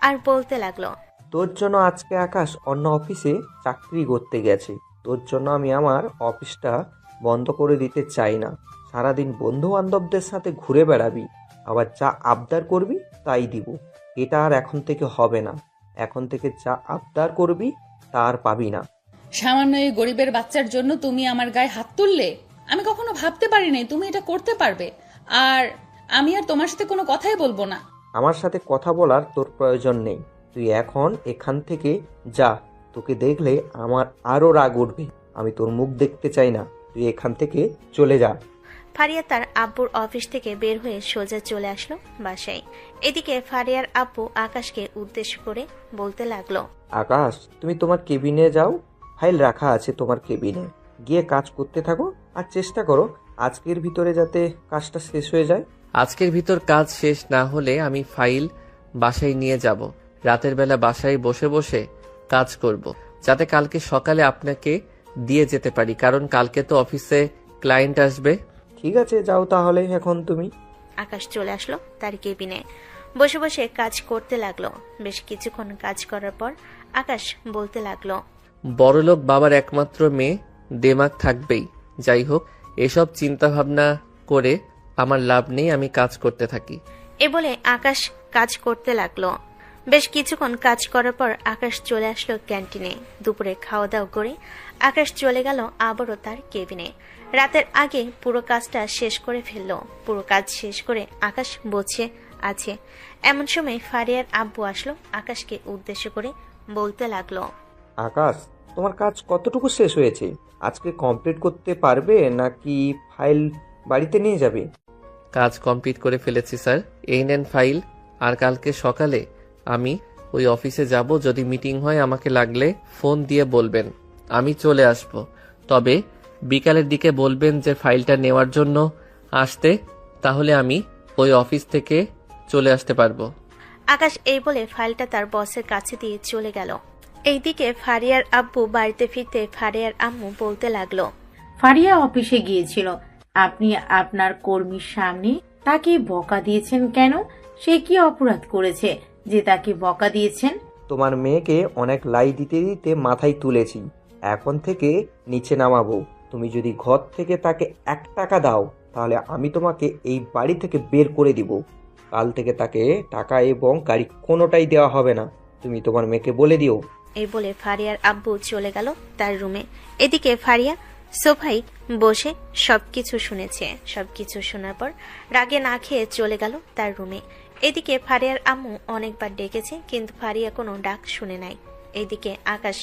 Speaker 1: আর বলতে লাগলো,
Speaker 4: তোর জন্য আজকে আকাশ অন্য অফিসে চাকরি করতে গেছে। তোর জন্য আমি আমার অফিসটা বন্ধ করে দিতে চাই না। সারাদিন বন্ধু বান্ধবদের সাথে ঘুরে বেড়াবি, আবার যা আবদার করবি তাই দিব। এটা আর এখন থেকে হবে না। এখন থেকে যা আবদার করবি তা আর পাবি না।
Speaker 5: সামান্য এই গরিবের বাচ্চার জন্য তুমি আমার গায়ে হাত তুললে? আমি কখনো ভাবতে পারিনি তুমি এটা করতে পারবে। আর আমি আর তোমার সাথে কোনো কথাই বলবো না।
Speaker 4: আমার সাথে কথা বলার তোর প্রয়োজন নেই। তুই এখন এখান থেকে যা। তোকে দেখলে আমার আরও রাগ উঠবে। আমি তোর মুখ দেখতে চাই না। তুই এখান থেকে চলে যা।
Speaker 1: ফারিয়া তার আব্বুর অফিস থেকে বের হয়ে সোজা চলে আসলো বাসায়। এদিকে ফারিয়ার আব্বু আকাশকে উদ্দেশ্য করে বলতে লাগলো,
Speaker 4: আকাশ, তুমি তোমার কেবিনে যাও। ফাইল রাখা আছে তোমার কেবিনে, গিয়ে কাজ করতে থাকো। আর চেষ্টা করো আজকের ভিতরে যাতে কাজটা শেষ হয়ে যায়।
Speaker 3: আজকের ভিতর কাজ শেষ না হলে আমি ফাইল বাসায় নিয়ে যাব। রাতের বেলা বাসায় বসে বসে কাজ করব, যাতে কালকে সকালে আপনাকে দিয়ে যেতে পারি, কারণ কালকে তো অফিসে ক্লায়েন্ট আসবে।
Speaker 4: ঠিক আছে, যাও তাহলে এখন তুমি।
Speaker 1: আকাশ চলে আসলো তার কেবিনে, বসে বসে কাজ করতে লাগলো। বেশ কিছুক্ষণ কাজ করার পর আকাশ বলতে লাগলো,
Speaker 3: বড়লোক বাবার একমাত্র মেয়ে, দেমাগ থাকবেই। যাই হোক, এসব চিন্তা ভাবনা করে আমার লাভ নেই, আমি কাজ করতে থাকি।
Speaker 1: এ বলে আকাশ কাজ করতে লাগলো। বেশ কিছুক্ষণ কাজ করার পর আকাশ চলে আসলো ক্যান্টিনে। দুপুরে খাওয়া দাওয়া করে আকাশ চলে গেল আবারও তার কেবিনে। রাতের আগে পুরো কাজটা শেষ করে ফেললো। পুরো কাজ শেষ করে আকাশ বসে আছে। এমন সময় ফারিয়ার আব্বু আসলো আকাশকে উদ্দেশ্য করে বলতে লাগলো,
Speaker 4: আকাশ, তোমার কাজ কতটুকু শেষ হয়েছে? আজকে কমপ্লিট করতে পারবে নাকি ফাইল বাড়িতে নিয়ে যাবে?
Speaker 3: কাজ কমপ্লিট করে ফেলেছি স্যার, এই নেন ফাইল। আর কালকে সকালে আমি ওই অফিসে যাব। যদি মিটিং হয় আমাকে লাগলে ফোন দিয়ে বলবেন, আমি চলে আসব। তবে বিকালের দিকে বলবেন যে ফাইলটা নেওয়ার জন্য আসতে, তাহলে আমি ওই অফিস থেকে চলে আসতে পারবো।
Speaker 1: আকাশ এই বলে ফাইলটা তার বসের কাছে দিয়ে চলে গেল। এইদিকে ফারিয়ার আব্বু বাড়িতে ফিরতে ফারিয়ার আম্মু বলতে লাগলো,
Speaker 12: ফারিয়া অফিসে গিয়েছিল, আপনি আপনার কর্মীর সামনে তাকে বকা দিয়েছেন কেন? সে কি অপরাধ করেছে যে তাকে বকা দিয়েছেন?
Speaker 4: তোমার মেয়েকে অনেক লাই দিতে দিতে মাথায় তুলেছি। এখন থেকে নিচে নামাবো। তুমি যদি ঘর থেকে তাকে 1 টাকা দাও তাহলে আমি তোমাকে এই বাড়ি থেকে বের করে দিব। কাল থেকে তাকে টাকা এবং গাড়ি কোনোটাই দেওয়া হবে না। তুমি তোমার মেয়েকে বলে দিও।
Speaker 1: এই বলে ফারিয়ার আব্বু চলে গেল তার রুমে। এদিকে ফারিয়া সোফায় বসে সবকিছু শুনেছে। সবকিছু শোনার পর রাগে না খেয়ে চলে গেল তার রুমে। এদিকে ফারিয়ার আম্মু অনেকবার ডেকেছে, কিন্তু ফারিয়া কোনো ডাক শুনে নাই। এইদিকে আকাশ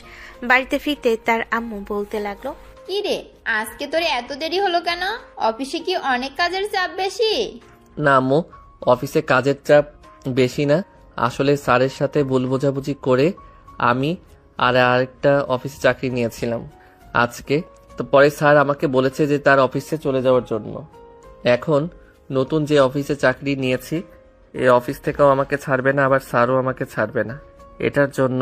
Speaker 1: বাড়িতে ফিরতে তার আম্মু বলতে লাগলো,
Speaker 8: কি রে, আজকে তোর এত দেরি হলো কেন? অফিসে কি অনেক কাজের চাপ বেশি?
Speaker 3: না আম্মু, অফিসে কাজের চাপ বেশি না। আসলে স্যারের সাথে ভুল বোঝাবুঝি করে আমি আরেকটা অফিসে চাকরি নিয়েছিলাম আজকে। তো পরে স্যার আমাকে বলেছে যে তার অফিসে চলে যাওয়ার জন্য। এখন নতুন যে অফিসে চাকরি নিয়েছি এই অফিস থেকেও আমাকে ছাড়বে না, আবার স্যারও আমাকে ছাড়বে না। এটার জন্য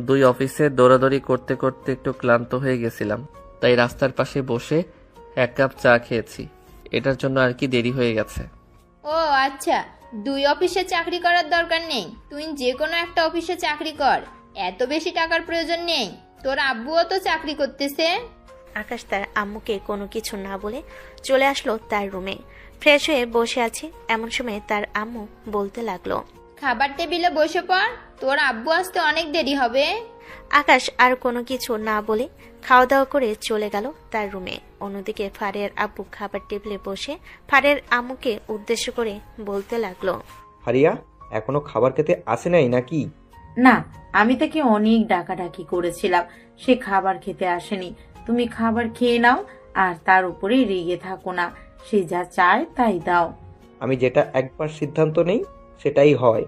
Speaker 3: 2 অফিসে দৌড়াদৌড়ি করতে করতে একটু ক্লান্ত হয়ে গেছিলাম, তাই রাস্তার পাশে বসে 1 কাপ চা খেয়েছি। এটার জন্য আর কি দেরি হয়ে গেছে।
Speaker 8: ও আচ্ছা, 2 অফিসে চাকরি করার দরকার নেই, তুই যে কোনো একটা অফিসে চাকরি কর। এত বেশি টাকার প্রয়োজন নেই, তোর আব্বুও তো চাকরি করতেছে।
Speaker 1: আকাশ তার আম্মুকে কোনো কিছু না বলে চলে আসলো তার রুমে। ফ্রেশ হয়ে বসে আছে। এমন সময় তার আম্মু বলতে লাগলো,
Speaker 8: খাবার টেবিলে বসে পড়, তোর আব্বু আসতে অনেক দেরি হবে।
Speaker 1: আকাশ আর কোনো কিছু না বলে খাওয়া দাওয়া করে চলে গেল তার রুমে। অন্যদিকে ফারিয়ার আব্বু খাবার টেবিলে বসে ফারিয়ার আম্মুকে উদ্দেশ্য করে বলতে লাগলো,
Speaker 4: ফারিয়া এখনো খাবার খেতে আসে নাই নাকি?
Speaker 12: না, আমি তাকে অনেক ডাকাডাকি করেছিলাম, সে খাবার খেতে আসেনি। তুমি খাবার খেয়ে নাও আর তার উপরে রেগে থাকো না। সে যা চায় তাই দাও।
Speaker 4: আমি যেটা একবার সিদ্ধান্ত নেই সেটাই হয়।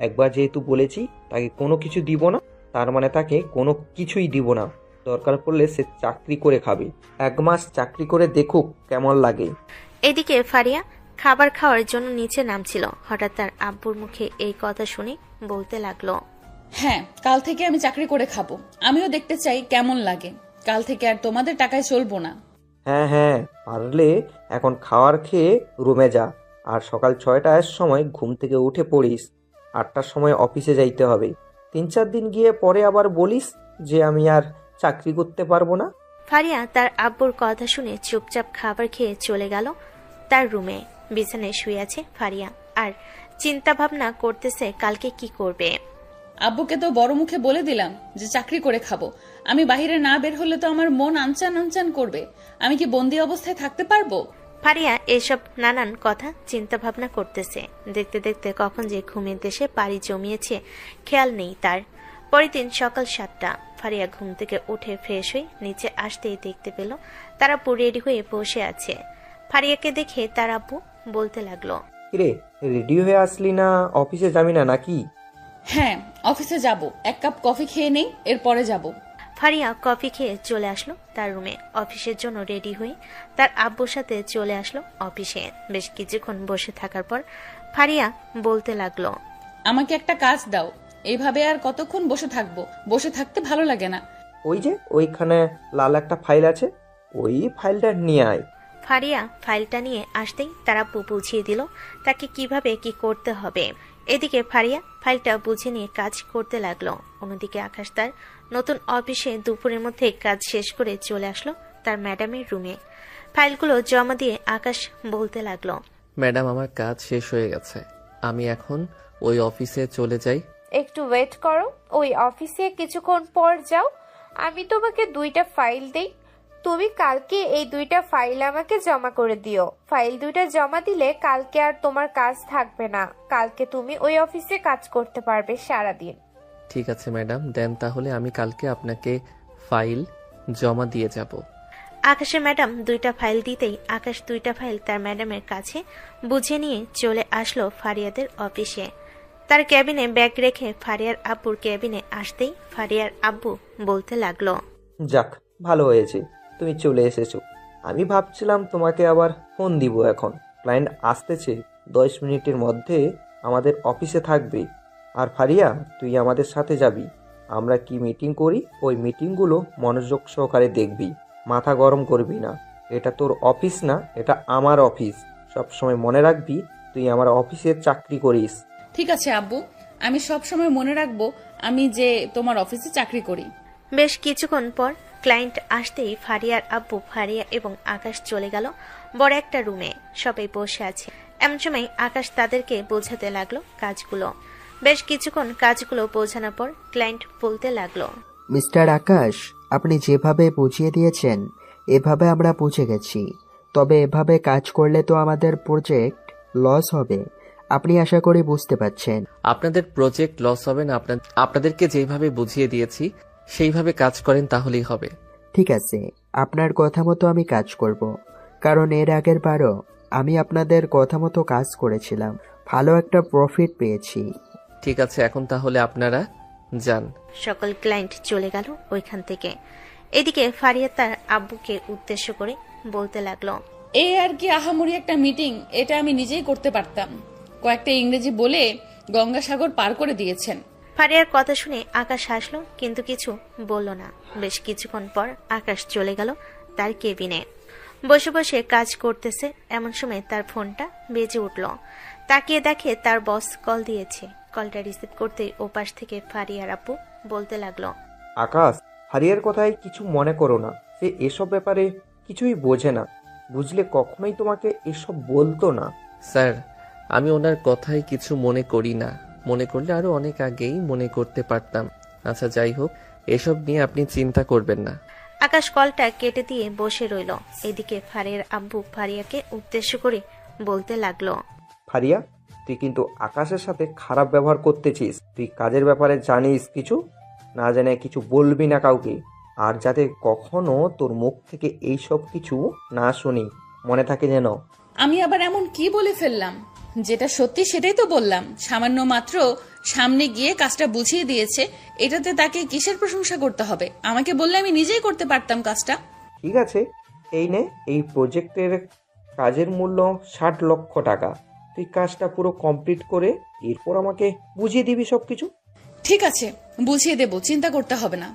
Speaker 4: একবার যেহেতু বলেছি তাকে কোনো কিছু দিব না, তার মানে তাকে কোনো কিছুই দিব না। দরকার পড়লে সে চাকরি করে খাবে। 1 মাস চাকরি করে দেখুক কেমন লাগে।
Speaker 1: এদিকে ফারিয়া খাবার খাওয়ার জন্য নিচে নামছিল। হঠাৎ তার আব্বুর মুখে এই কথা শুনে বলতে লাগলো,
Speaker 5: হ্যাঁ, কাল থেকে আমি চাকরি করে খাবো। আমিও দেখতে চাই কেমন লাগে। কাল থেকে আর তোমাদের টাকায় চলবো না।
Speaker 4: হ্যাঁ হ্যাঁ, পারলে এখন খাওয়ার খেয়ে রুমে যা, আর সকাল 6টার সময় ঘুম থেকে উঠে পড়িস। 8টার সময় অফিসে যাইতে হবে। 3-4 দিন গিয়ে পরে আবার বলিস যে আমি আর চাকরি করতে পারবো না।
Speaker 1: ফারিয়া তার আব্বুর কথা শুনে চুপচাপ খাবার খেয়ে চলে গেল তার রুমে। বিছানায় শুয়ে আছে ফারিয়া আর চিন্তা ভাবনা করতেছে কালকে কি করবে।
Speaker 5: আব্বুকে তো বড় মুখে বলে দিলাম যে চাকরি করে খাবো। আমি বাইরে না বের হলে তো আমার মন আনচান আনচান করবে। আমি কি বন্দি অবস্থায় থাকতে পারবো?
Speaker 1: ফারিয়া এসব নানান কথা চিন্তা ভাবনা করতেছে। দেখতে দেখতে কখন যে ঘুমের দেশে পাড়ি জমিয়েছে খেয়াল নেই তার। পরের দিন সকাল 7টা। ফারিয়া ঘুম থেকে উঠে ফ্রেশ হয়ে নিচে আসতেই দেখতে পেল তার আব্বু রেডি হয়ে বসে আছে। ফারিয়াকে দেখে তার আব্বু বলতে লাগলো,
Speaker 4: কিরে, রেডি হয়ে আসলি না? অফিসে যাবি না নাকি?
Speaker 5: হ্যাঁ, অফিসে যাব। 1 কাপ কফি খেয়ে নেই, এরপরে যাব।
Speaker 1: ফারিয়া কফি খেয়ে চলে আসলো তার রুমে। অফিসের জন্য রেডি হয়ে তার আব্বুর সাথে চলে আসলো অফিসে। বেশ কিছুক্ষণ বসে থাকার পর ফারিয়া বলতে লাগলো,
Speaker 5: আমাকে একটা কাজ দাও। এইভাবে আর কতক্ষণ বসে থাকবো? বসে থাকতে ভালো লাগে না।
Speaker 4: ওই যে ওইখানে লাল একটা ফাইল আছে, ওই ফাইলটা নিয়ে আয়।
Speaker 1: ফারিয়া ফাইলটা নিয়ে আসতেই তার আব্বু বুঝিয়ে দিল তাকে কিভাবে কি করতে হবে। এদিকে ফারিয়া ফাইলটা বুঝে নিয়ে কাজ করতে লাগলো। অন্যদিকে আকাশ তার নতুন অফিসে দুপুরের মধ্যে কাজ শেষ করে চলে আসলো তার ম্যাডামের রুমে। ফাইলগুলো জমা দিয়ে আকাশ বলতে লাগলো,
Speaker 3: ম্যাডাম, আমার কাজ শেষ হয়ে গেছে। আমি এখন ওই অফিসে চলে যাই।
Speaker 10: একটু ওয়েট করো, ওই অফিসে কিছুক্ষণ পর যাও। আমি তোমাকে 2টা ফাইল দেই, তুমি কালকে এই 2টা ফাইল আমাকে জমা করে দিও। ফাইল 2টা জমা দিলে কালকে আর তোমার কাজ থাকবে না। কালকে তুমি ওই অফিসে কাজ করতে পারবে সারাদিন।
Speaker 3: ঠিক আছে ম্যাডাম, দেন তাহলে আমি কালকে আপনাকে ফাইল জমা দিয়ে যাব।
Speaker 1: আকাশের ম্যাডাম 2টা ফাইল দিতেই আকাশ 2টা ফাইল তার ম্যাডামের কাছে বুঝে নিয়ে চলে আসলো ফারিয়াদের অফিসে। তার ক্যাবিনে ব্যাগ রেখে ফারিয়ার আব্বুর ক্যাবিনে আসতেই ফারিয়ার আব্বু বলতে লাগলো,
Speaker 4: যাক, ভালো হয়েছে তুমি চলে এসেছো। আমি ভাবছিলাম তোমাকে আবার ফোন দিব। এখন ক্লায়েন্ট আসতেছে, 10 মিনিটের মধ্যে আমাদের অফিসে থাকবে। আর ফারিয়া, তুই আমাদের সাথে যাবি। আমরা কি মিটিং করি ওই মিটিংগুলো মনোযোগ সহকারে দেখবি, মাথা গরম করবি না। এটা তোর অফিস না, এটা আমার অফিস। সবসময় মনে রাখবি তুই আমার অফিসে চাকরি করিস।
Speaker 5: ঠিক আছে আব্বু, আমি সব সময় মনে রাখবো আমি যে তোমার অফিসে চাকরি করি।
Speaker 1: বেশ কিছুক্ষণ পর ক্লায়েন্ট আসতেই ফারিয়ার আব্বু, ফারিয়া এবং আকাশ চলে গেল বড় একটা রুমে। সবাই বসে আছে। এমন সময় আকাশ তাদেরকে বোঝাতে লাগলো কাজগুলো। বেশ কিছুক্ষণ কাজগুলো বোঝানোর পর ক্লায়েন্ট বলতে লাগলো,
Speaker 13: মিস্টার আকাশ, আপনি যেভাবে বুঝিয়ে দিয়েছেন এভাবে আমরা বুঝে গেছি। তবে এভাবে কাজ করলে তো আমাদের প্রজেক্ট লস হবে। আপনি আশা করি বুঝতে পারছেন।
Speaker 3: আপনাদের প্রজেক্ট লস হবে না। আপনাদেরকে যেভাবে বুঝিয়ে দিয়েছি সেইভাবে কাজ করেন তাহলেই হবে।
Speaker 13: ঠিক আছে, আপনার কথা মতো আমি কাজ করব। কারণ এর আগের বারও আমি আপনাদের কথা মতো কাজ করেছিলাম, ভালো একটা প্রফিট পেয়েছি।
Speaker 3: ঠিক আছে, এখন তাহলে আপনারা যান।
Speaker 1: সকল ক্লায়েন্ট চলে গেল ওইখান থেকে। এদিকে ফারিয়া তার আব্বুকে উদ্দেশ্য করে বলতে লাগলো,
Speaker 5: এই আর কি আহামরি একটা মিটিং, এটা আমি নিজেই করতে পারতাম। কয়েকটা ইংরেজি বলে গঙ্গাসাগর পার করে দিয়েছেন।
Speaker 1: ফারিয়ার কথা শুনে আকাশ হাসলো কিন্তু কিছু বলল না। বেশ কিছুক্ষণ পর আকাশ চলে গেল তার কেবিনে। বসে বসে কাজ করতেছে, এমন সময় তার ফোনটা বেজে উঠল। তাকিয়ে দেখে তার বস কল দিয়েছে। কলটা রিসিভ করতেই ওপাশ থেকে ফারিয়ার আব্বু বলতে লাগলো,
Speaker 4: আকাশ, ফারিয়ার কথায় কিছু মনে করো না। সে এসব ব্যাপারে কিছুই বোঝে না। বুঝলে কখনোই তোমাকে এসব বলতো না।
Speaker 3: স্যার, আমি ওনার কথায় কিছু মনে করি না। মনে করলে আরো অনেক আগেই মনে করতে পারতাম। আচ্ছা, যাই হোক, এসব নিয়ে আপনি চিন্তা করবেন না।
Speaker 1: আকাশ কলটা কেটে দিয়ে বসে রইল। এদিকে ফারিয়ার আব্বু ফারিয়াকে উদ্দেশ্য করে বলতে লাগলো,
Speaker 4: ফারিয়া, তুই কিন্তু আকাশের সাথে খারাপ ব্যবহার করতেছিস। তুই কাজের ব্যাপারে জানিস কিছু, না জানে কিছু বলবি না কাউকে। আর যাতে কখনো তোর মুখ থেকে এইসব কিছু না শুনি, মনে থাকে যেন।
Speaker 5: আমি আবার এমন কি বলে ফেললাম? যেটা সত্যি সেটাই তো বললাম। সামান্য মাত্র সামনে গিয়ে কাজটা বুঝিয়ে দিয়েছে, এটাতে তাকে কিসের প্রশংসা করতে হবে? আমাকে বললে আমি নিজেই করতে পারতাম কাজটা।
Speaker 4: ঠিক আছে, এই নে, এই প্রজেক্টের কাজের মূল্য 60 লক্ষ টাকা। তুই কাজটা পুরো কমপ্লিট করে এরপর আমাকে বুঝিয়ে দিবি সব কিছু।
Speaker 5: ঠিক আছে, বুঝিয়ে দেব, চিন্তা করতে হবে না।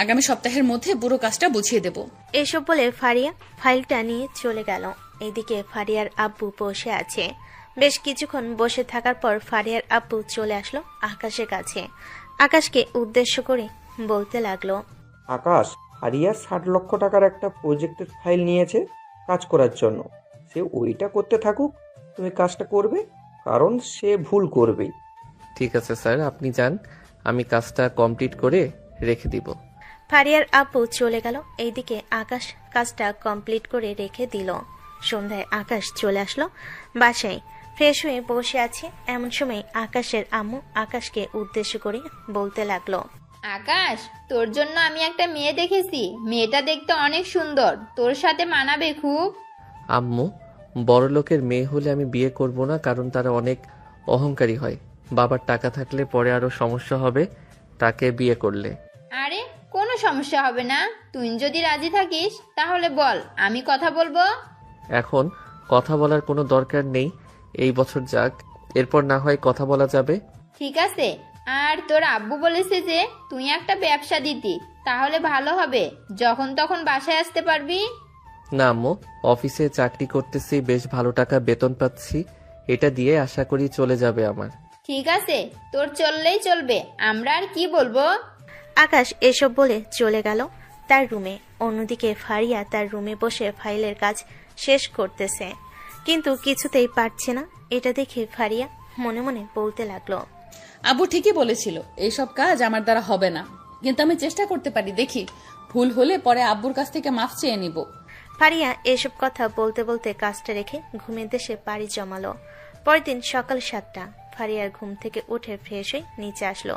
Speaker 5: আগামী সপ্তাহের মধ্যে পুরো কাজটা বুঝিয়ে দেব।
Speaker 1: এসব বলে ফারিয়া ফাইলটা নিয়ে চলে গেল। এদিকে ফারিয়ার আব্বু বসে আছে। বেশ কিছুক্ষণ বসে থাকার পর ফারিয়ার আব্বু চলে আসলো আকাশের কাছে। আকাশকে উদ্দেশ্য করে বলতে লাগলো,
Speaker 4: আকাশ, হারিয়া 60 লক্ষ টাকার একটা প্রজেক্টের ফাইল নিয়েছে কাজ করার জন্য। সে ওইটা করতে থাকুক, তুমি কাজটা করবে, কারণ সে ভুল করবেই।
Speaker 3: ঠিক আছে স্যার, আপনি যান, আমি কাজটা কমপ্লিট করে রেখে দিব।
Speaker 1: ফারিয়ার আব্বু চলে গেল। এইদিকে আকাশ কাজটা কমপ্লিট করে রেখে দিল। সন্ধ্যায় আকাশ চলে আসলো বাসায়। ফ্রেশ হয়ে বসে আছে। এমন সময় আকাশের আম্মু আকাশকে উদ্দেশ্য করে বলতে লাগলো,
Speaker 8: আকাশ, তোর জন্য আমি একটা মেয়ে দেখেছি। মেয়েটা দেখতে অনেক সুন্দর, তোর সাথে মানাবে খুব।
Speaker 3: আম্মু, বড় লোকের মেয়ে হলে আমি বিয়ে করব না, কারণ তারা অনেক অহংকারী হয়। বাবার টাকা থাকলে পরে আরো সমস্যা হবে তাকে বিয়ে করলে।
Speaker 8: আরে কোনো সমস্যা হবে না, তুই যদি রাজি থাকিস তাহলে বল, আমি কথা বলবো।
Speaker 3: এখন কথা বলার কোনো দরকার নেই, এই বছর যাক, এরপর না হয় কথা বলা যাবে।
Speaker 8: ঠিক আছে, আর তোর আব্বু বলেছে যে তুই একটা ব্যবসা দিতি, তাহলে ভালো হবে, যখন তখন বাসায় আসতে পারবি।
Speaker 3: না আম্মু, অফিসে চাকরি করতেছি, বেশ ভালো টাকা বেতন পাচ্ছি, এটা দিয়ে আশা করি চলে যাবে আমার।
Speaker 8: ঠিক আছে, তোর চললেই চলবে, আমরা আর কি বলবো।
Speaker 1: আকাশ এসব বলে চলে গেল তার রুমে। অন্যদিকে ফারিয়া তার রুমে বসে ফাইলের কাজ শেষ করতেছে, কিন্তু কিছুতেই পারছে না। এটা দেখে ফারিয়া মনে মনে বলতে লাগলো,
Speaker 5: আব্বু ঠিকই বলেছিল, এইসব কাজ আমার দ্বারা হবে না, কিন্তু আমি চেষ্টা করতে পারি, দেখি ভুল হলে পরে আব্বুর কাছ থেকে মাফ চেয়ে নিব।
Speaker 1: ফারিয়া এসব কথা বলতে বলতে কাজটা রেখে ঘুমের দেশে পাড়ি জমালো। পরের দিন সকাল 7টা। ফারিয়ার ঘুম থেকে উঠে ফ্রেশ হয়ে নিচে আসলো।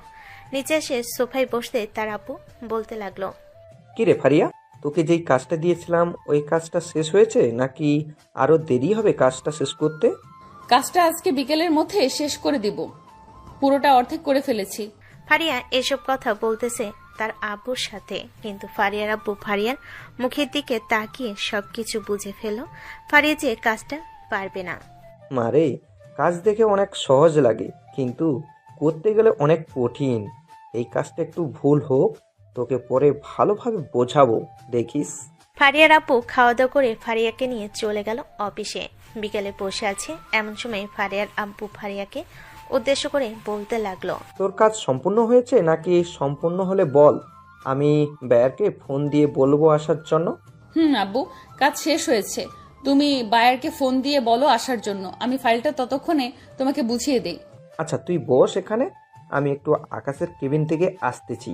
Speaker 1: নিচে এসে সোফায় বসতে তার আব্বু বলতে লাগলো,
Speaker 4: কিরে ফারিয়া, তোকে যেই কাজটা দিয়েছিলাম ওই কাজটা শেষ হয়েছে নাকি আরো দেরি হবে কাজটা শেষ করতে?
Speaker 5: কাজটা আজকে বিকেলের মধ্যে শেষ করে দিব, পুরোটা অর্ধেক করে ফেলেছি।
Speaker 1: ফারিয়া এসব কথা বলতেছে তার আব্বুর সাথে, কিন্তু ফারিয়ার আব্বু ফারিয়ার মুখের দিকে তাকিয়ে সবকিছু বুঝে ফেলল ফারিয়া যে কাজটা পারবে না।
Speaker 4: মারে, কাজ দেখে অনেক সহজ লাগে, কিন্তু করতে গেলে অনেক কঠিন। এই কাজটা একটু ভুল হোক, তোকে পরে ভালোভাবে বোঝাবো, দেখিস।
Speaker 1: ফারিয়ার আব্বু খাওয়া দাওয়া করে ফারিয়াকে নিয়ে চলে গেল অফিসে। বিকেলে বসে আছে। এমন সময় ফারিয়ার আব্বু ফারিয়াকে উদ্দেশ্য করে বলতে লাগলো,
Speaker 4: তোর কাজ সম্পূর্ণ হয়েছে নাকি? সম্পূর্ণ হলে বল, আমি ব্যয়কে ফোন দিয়ে বলবো আসার জন্য।
Speaker 5: আব্বু, কাজ শেষ হয়েছে, তুমি বায়ারকে ফোন দিয়ে বলো আসার জন্য, আমি ফাইলটা ততক্ষণে তোমাকে বুঝিয়ে দেই।
Speaker 4: আচ্ছা, তুই বস এখানে, আমি একটু আকাশের কেবিন থেকে আসতেছি।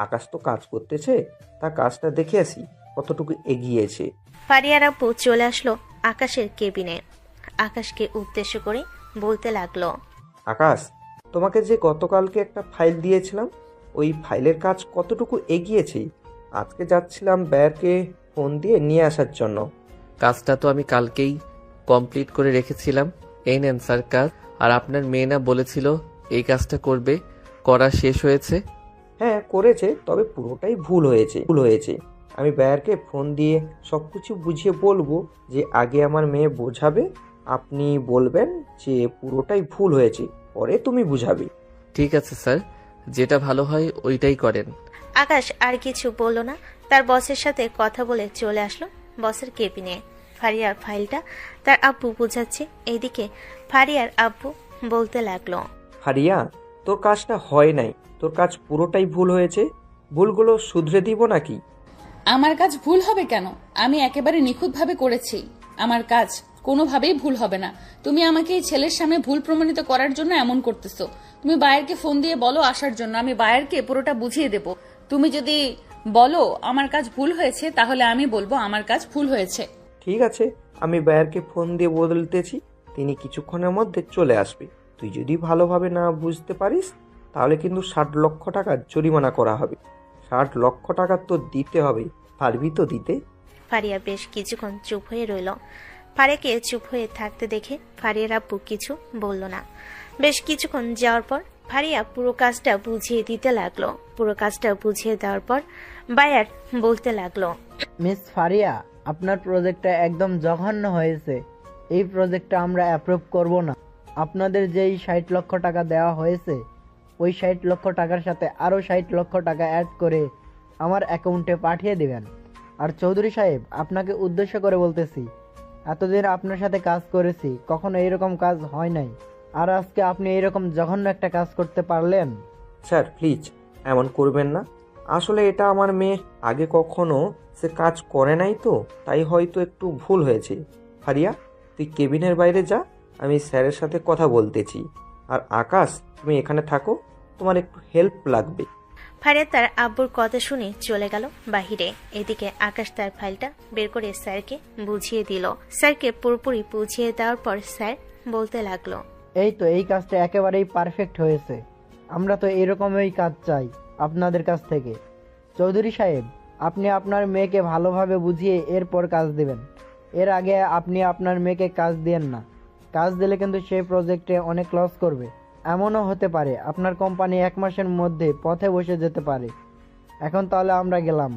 Speaker 4: আকাশ তো কাজ করতেছে, তা কাজটা দেখে আসি কতটুকু এগিয়েছে।
Speaker 1: ফারিয়ার আব্বু চলে আসলো আকাশের কেবিনে। আকাশকে উদ্দেশ্য করে বলতে লাগলো,
Speaker 4: আকাশ, তোমাকে যে গতকালকে একটা ফাইল দিয়েছিলাম, ওই ফাইলের কাজ কতটুকু এগিয়েছে? আজকে যাচ্ছিলাম ব্যয়কে ফোন দিয়ে নিয়ে আসার জন্য।
Speaker 3: কাজটা তো আমি কালকেই কমপ্লিট করে রেখেছিলাম। এই নেন স্যার কাজ। আর আপনার মেয়ে না বলেছিল এই কাজটা করবে, করা শেষ হয়েছে?
Speaker 4: হ্যাঁ করেছে, তবে পুরোটাই ভুল হয়েছে। আমি ব্যয়কে ফোন দিয়ে সবকিছু বুঝিয়ে বলবো, যে আগে আমার মেয়ে বোঝাবে, আপনি বলবেন যে পুরোটাই ভুল হয়েছে, পরে তুমি বুঝাবে।
Speaker 3: ঠিক আছে স্যার, যেটা ভালো হয় ওইটাই করেন।
Speaker 1: আকাশ আর কিছু বলল না, তার বসের সাথে কথা বলে চলে আসলো বসের কেবিনে। ফারিয়ার ফাইলটা তার আব্বু বুঝাচ্ছে। এইদিকে ফারিয়ার আব্বু বলতে লাগলো,
Speaker 4: ফারিয়া, তোর কাজটা হয় নাই, তোর কাজ পুরোটাই ভুল হয়েছে, ভুলগুলো শুধরে দিব নাকি?
Speaker 5: আমার কাজ ভুল হবে কেন? আমি একেবারে নিখুঁতভাবে করেছি, আমার কাজ কোনোভাবেই ভুল হবে না। তুমি আমাকে এই ছেলের সামনে ভুল প্রমাণিত করার জন্য এমন করতেছো। তুমি বায়ারকে ফোন দিয়ে বলো আসার জন্য, আমি বায়ারকে পুরোটা বুঝিয়ে দেব। তুমি যদি বলো আমার কাজ ভুল হয়েছে, তাহলে আমি বলবো আমার কাজ ভুল হয়েছে।
Speaker 4: ঠিক আছে, আমি বায়ারকে ফোন দিয়ে বলতেছি, তিনি কিছুক্ষণের মধ্যে চলে আসবে। তুই যদি ভালোভাবে না বুঝতে পারিস তাহলে কিন্তু 60 লক্ষ টাকা জরিমানা করা হবে। 60 লক্ষ টাকা তো দিতে হবে, পারবি তো দিতে?
Speaker 1: ফারিয়া বেশ কিছুক্ষণ চুপ হয়ে রইল। ফারিয়াকে চুপ হয়ে থাকতে দেখে ফারিয়ার আব্বু কিছু বলল না। বেশ কিছুক্ষণ যাওয়ার পর ফারিয়া পুরো কাজটা বুঝিয়ে দিতে লাগলো। পুরো কাজটা বুঝিয়ে দেওয়ার পর বায়ার বলতে লাগলো,
Speaker 14: মিস ফারিয়া, আপনার প্রজেক্টটা একদম জঘন্য হয়েছে। এই প্রজেক্টটা আমরা অ্যাপ্রুভ করব না। আপনাদের যেই 60 লক্ষ টাকা দেওয়া হয়েছে ওই 60 লক্ষ টাকার সাথে আরও 60 লক্ষ টাকা অ্যাড করে আমার অ্যাকাউন্টে পাঠিয়ে দিবেন। আর চৌধুরী সাহেব, আপনাকে উদ্দেশ্য করে বলতেছি, এতদিন আপনার সাথে কাজ করেছি, কখনো এইরকম কাজ হয় নাই, আর আজকে আপনি এইরকম জঘন্য একটা কাজ করতে পারলেন।
Speaker 4: স্যার প্লিজ এমন করবেন না। আসলে এটা আমার মেয়ে, আগে কখনো সে কাজ করে নাই তো, তাই হয়তো একটু ভুল হয়েছে। ফারিয়া, তুই কেবিনের বাইরে যা, আমি স্যারের সাথে কথা বলতেছি। আর আকাশ, তুমি এখানে থাকো, তোমার একটু হেল্প লাগবে।
Speaker 1: ফারিয়া তার আব্বুর কথা শুনে চলে গেল বাহিরে। এদিকে আকাশ তার ফাইলটা বের করে স্যারকে বুঝিয়ে দিল। স্যারকে পুরোপুরি বুঝিয়ে দেওয়ার পর স্যার বলতে লাগলো,
Speaker 14: এই তো, এই কাজটা একেবারেই পারফেক্ট হয়েছে। আমরা তো এরকমই কাজ চাই আপনাদের কাছ থেকে। চৌধুরী সাহেব, আপনি আপনার মেয়েকে ভালোভাবে বুঝিয়ে এরপর কাজ দিবেন। এর আগে আপনি আপনার মেয়েকে কাজ দিয়েন না। কাজ দিলে কিন্তু সেই প্রজেক্টে অনেক লস করবে। এমনও হতে পারে আপনার কোম্পানি 1 মাসের মধ্যে পথে বসে যেতে পারে। এখন তাহলে আমরা গেলাম।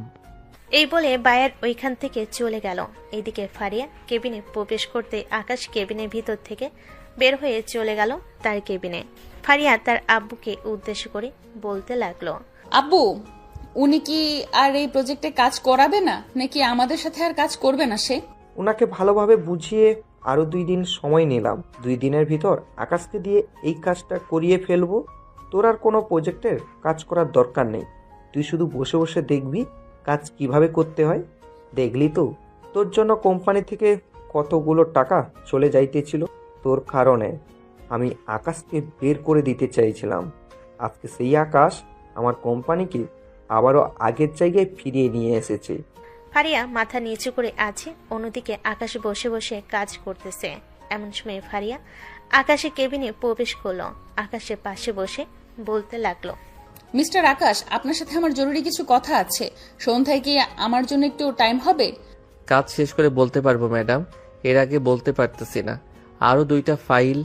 Speaker 1: এই বলে বায়ার ওইখান থেকে চলে গেল। এদিকে ফারিয়া কেবিনে প্রবেশ করতে আকাশ কেবিনের ভিতর থেকে বের হয়ে চলে গেল তার কেবিনে। ফারিয়া তার আব্বুকে উদ্দেশ্য করে বলতে লাগলো,
Speaker 5: আব্বু, উনি কি আর এই প্রজেক্টে কাজ করাবে না, নাকি আমাদের সাথে আর কাজ করবে না সে?
Speaker 4: ওনাকে ভালোভাবে বুঝিয়ে আরও 2 দিন সময় নিলাম। 2 দিনের ভিতর আকাশকে দিয়ে এই কাজটা করিয়ে ফেলবো। তোর আর কোনো প্রজেক্টের কাজ করার দরকার নেই। তুই শুধু বসে বসে দেখবি কাজ কিভাবে করতে হয়। দেখলি তো, তোর জন্য কোম্পানি থেকে কতগুলো টাকা চলে যাইতেছিল। তোর কারণে আমি আকাশকে বের করে দিতে চাইছিলাম। আজকে সেই আকাশ আমার কোম্পানিকে আবারও আগের জায়গায় ফিরিয়ে নিয়ে এসেছে।
Speaker 1: ফারিয়া মাথা নিচু করে আছে, অন্যদিকে আকাশ বসে বসে কাজ করতেছে। এমন সময় ফারিয়া আকাশের কেবিনে প্রবেশ করলো। আকাশের পাশে বসে বলতে লাগলো,
Speaker 5: মিস্টার আকাশ, আপনার সাথে আমার জরুরি কিছু কথা আছে। সন্ধ্যায় কি আমার জন্য একটু টাইম হবে?
Speaker 3: কাজ শেষ করে বলতে পারবো ম্যাডাম, এর আগে বলতে পারতেছি না। আরও 2টা ফাইল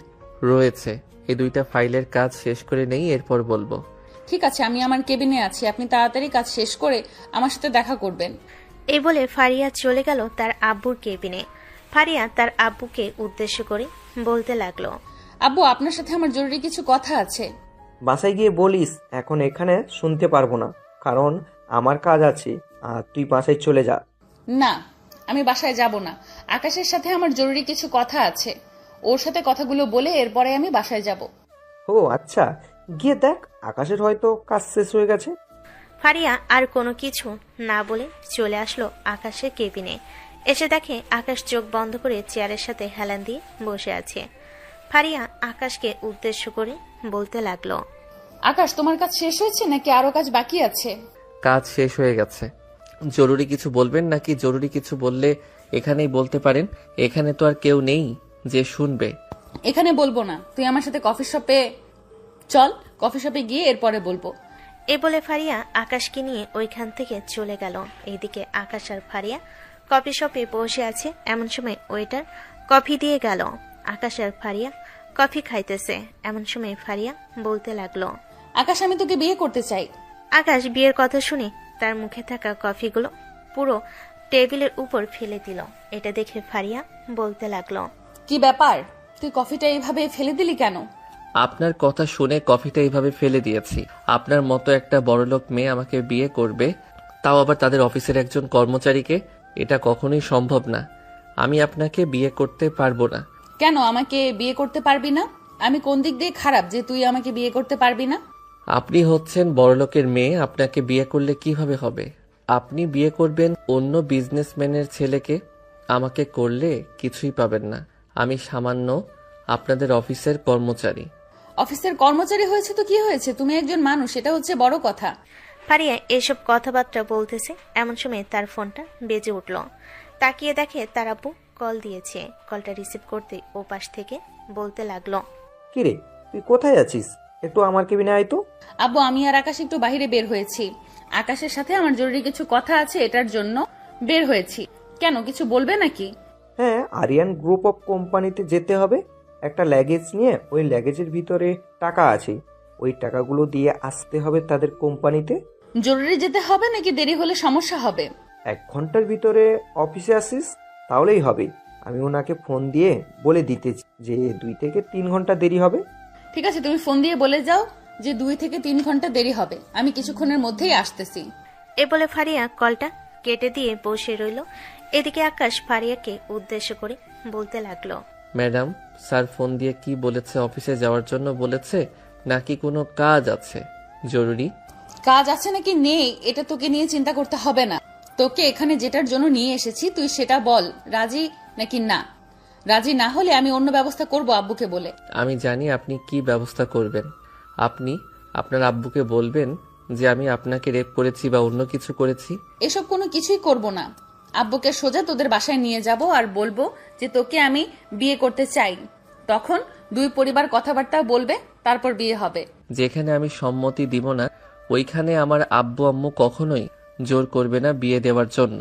Speaker 3: রয়েছে, এই 2টা ফাইলের কাজ শেষ করে নেই, এরপর বলবো।
Speaker 5: ঠিক আছে, আমি আমার কেবিনে আছি, আপনি তাড়াতাড়ি কাজ শেষ করে আমার সাথে দেখা করবেন।
Speaker 1: এই বলে ফারিয়া চলে গেল তার আব্বুর কেবিনে। ফারিয়া তার আব্বুকে উদ্দেশ্য করে বলতে লাগলো,
Speaker 5: আব্বু, আপনার সাথে আমার জরুরি কিছু কথা আছে।
Speaker 4: বাসায় গিয়ে বলিস, এখন এখানে শুনতে পারবো না, কারণ আমার কাজ আছে। আর তুই বাসায় চলে যা।
Speaker 5: না, আমি বাসায় যাব না। আকাশের সাথে আমার জরুরি কিছু কথা আছে, ওর সাথে কথাগুলো বলে এরপরে আমি বাসায় যাব।
Speaker 4: ও আচ্ছা, গিয়ে দেখ, আকাশের হয়তো কাজ শেষ হয়ে গেছে।
Speaker 1: ফারিয়া আর কোনো কিছু না বলে চলে আসলো আকাশের কেবিনে। এসে দেখে আকাশ চোখ বন্ধ করে চেয়ারের সাথে হেলান দিয়ে বসে আছে। ফারিয়া আকাশকে উদ্দেশ্য করে বলতে লাগলো,
Speaker 5: আকাশ, তোমার কাজ শেষ হয়েছে নাকি আরো কাজ বাকি আছে?
Speaker 3: কাজ শেষ হয়ে গেছে। জরুরি কিছু বলবেন নাকি? জরুরি কিছু বললে এখানেই বলতে পারেন, এখানে তো আর কেউ নেই যে শুনবে।
Speaker 5: এখানে বলবো না, তুই আমার সাথে কফি শপে চল, কফি শপে গিয়ে এরপরে বলবো।
Speaker 1: এ বলে ফারিয়া আকাশকে নিয়ে ওইখান থেকে চলে গেল। এইদিকে আকাশ আর ফারিয়া কফি শপে বসে আছে। এমন সময় ওয়েটার কফি দিয়ে গেল। আকাশ আর ফারিয়া কফি খাইতেছে। এমন সময় ফারিয়া বলতে লাগলো,
Speaker 5: আকাশ, আমি তোকে বিয়ে করতে চাই।
Speaker 1: আকাশ বিয়ের কথা শুনে তার মুখে থাকা কফিগুলো পুরো টেবিলের উপর ফেলে দিল। এটা দেখে ফারিয়া বলতে লাগলো,
Speaker 5: কি ব্যাপার, তুই কফিটা এইভাবে ফেলে দিলি কেন?
Speaker 3: আপনার কথা শুনে কফিটা এইভাবে ফেলে দিয়েছি। আপনার মতো একটা বড়লোক মেয়ে আমাকে বিয়ে করবে, তাও আবার তাদের অফিসের একজন কর্মচারীকে? এটা কখনোই সম্ভব না। আমি আপনাকে বিয়ে করতে পারবো না।
Speaker 5: কেন আমাকে বিয়ে করতে পারবি না? আমি কোন দিক দিয়ে খারাপ যে তুই আমাকে বিয়ে করতে পারবি না?
Speaker 3: আপনি হচ্ছেন বড়লোকের মেয়ে, আপনাকে বিয়ে করলে কিভাবে হবে? আপনি বিয়ে করবেন অন্য বিজনেসম্যানের ছেলেকে, আমাকে করলে কিছুই পাবেন না। আমি সামান্য আপনাদের অফিসের কর্মচারী।
Speaker 5: অফিসের কর্মচারী হয়েছে তো কি হয়েছে, তুমি একজন মানুষ, এটা হচ্ছে বড় কথা।
Speaker 1: ফারিয়া এসব কথাবার্তা বলতেছে। এমন সময় তার ফোনটা বেজে উঠল। তাকিয়ে দেখে তার আব্বু কল দিয়েছে। কলটা রিসিভ করতে ও পাশ থেকে বলতে লাগলো,
Speaker 4: কিরে, তুই কোথায় আছিস? একটু আমার কেবিনে আয় তো।
Speaker 5: আব্বু, আমি আর আকাশ একটু বাইরে বের হয়েছি। আকাশের সাথে আমার জরুরি কিছু কথা আছে, এটার জন্য বের হয়েছি। কেন, কিছু বলবে নাকি?
Speaker 4: হ্যাঁ, আরিয়ান গ্রুপ অফ কোম্পানিতে যেতে হবে। একটা ল্যাগেজ নিয়ে, ওই ল্যাগেজের ভিতরে টাকা আছে, ওই টাকাগুলো দিয়ে আসতে হবে তাদের কোম্পানিতে।
Speaker 5: জরুরি যেতে হবে নাকি দেরি হলে সমস্যা হবে?
Speaker 4: 1 ঘন্টার ভিতরে অফিসে আসিস, তাহলেই হবে। আমি ওনাকে ফোন দিয়ে বলে দিতেছি যে 2 থেকে 3 ঘন্টা দেরি হবে।
Speaker 5: ঠিক আছে, তুমি ফোন দিয়ে বলে যাও যে 2 থেকে 3 ঘন্টা দেরি হবে। আমি কিছুক্ষণের মধ্যেই আসতেছি।
Speaker 1: এ বলে ফারিয়া কলটা কেটে দিয়ে বসে রইল। এদিকে আকাশ ফারিয়াকে উদ্দেশ্য করে বলতে লাগলো,
Speaker 3: ম্যাডাম, স্যার ফোন দিয়ে কি বলেছে? অফিসে যাওয়ার জন্য বলেছে নাকি কোনো কাজ আছে জরুরি?
Speaker 5: কাজ আছে নাকি নেই এটা তোকে নিয়ে চিন্তা করতে হবে না। তোকে এখানে যেটার জন্য নিয়ে এসেছি তুই সেটা বল, রাজি নাকি না। রাজি না হলে আমি অন্য ব্যবস্থা করব আব্বুকে বলে।
Speaker 3: আমি জানি আপনি কি ব্যবস্থা করবেন। আপনি আপনার আব্বুকে বলবেন যে আমি আপনাকে রেপ করেছি বা অন্য কিছু করেছি।
Speaker 5: এসব কোনো কিছুই করব না। আব্বুকে সোজা তোদের বাসায় নিয়ে যাব আর বলবো যে তোকে আমি বিয়ে করতে চাই। তখন 2 পরিবার কথাবার্তা বলবে, তারপর বিয়ে হবে।
Speaker 3: যেখানে আমি সম্মতি দিব না ওইখানে আমার আব্বু আম্মু কখনোই জোর করবে না বিয়ে দেওয়ার জন্য।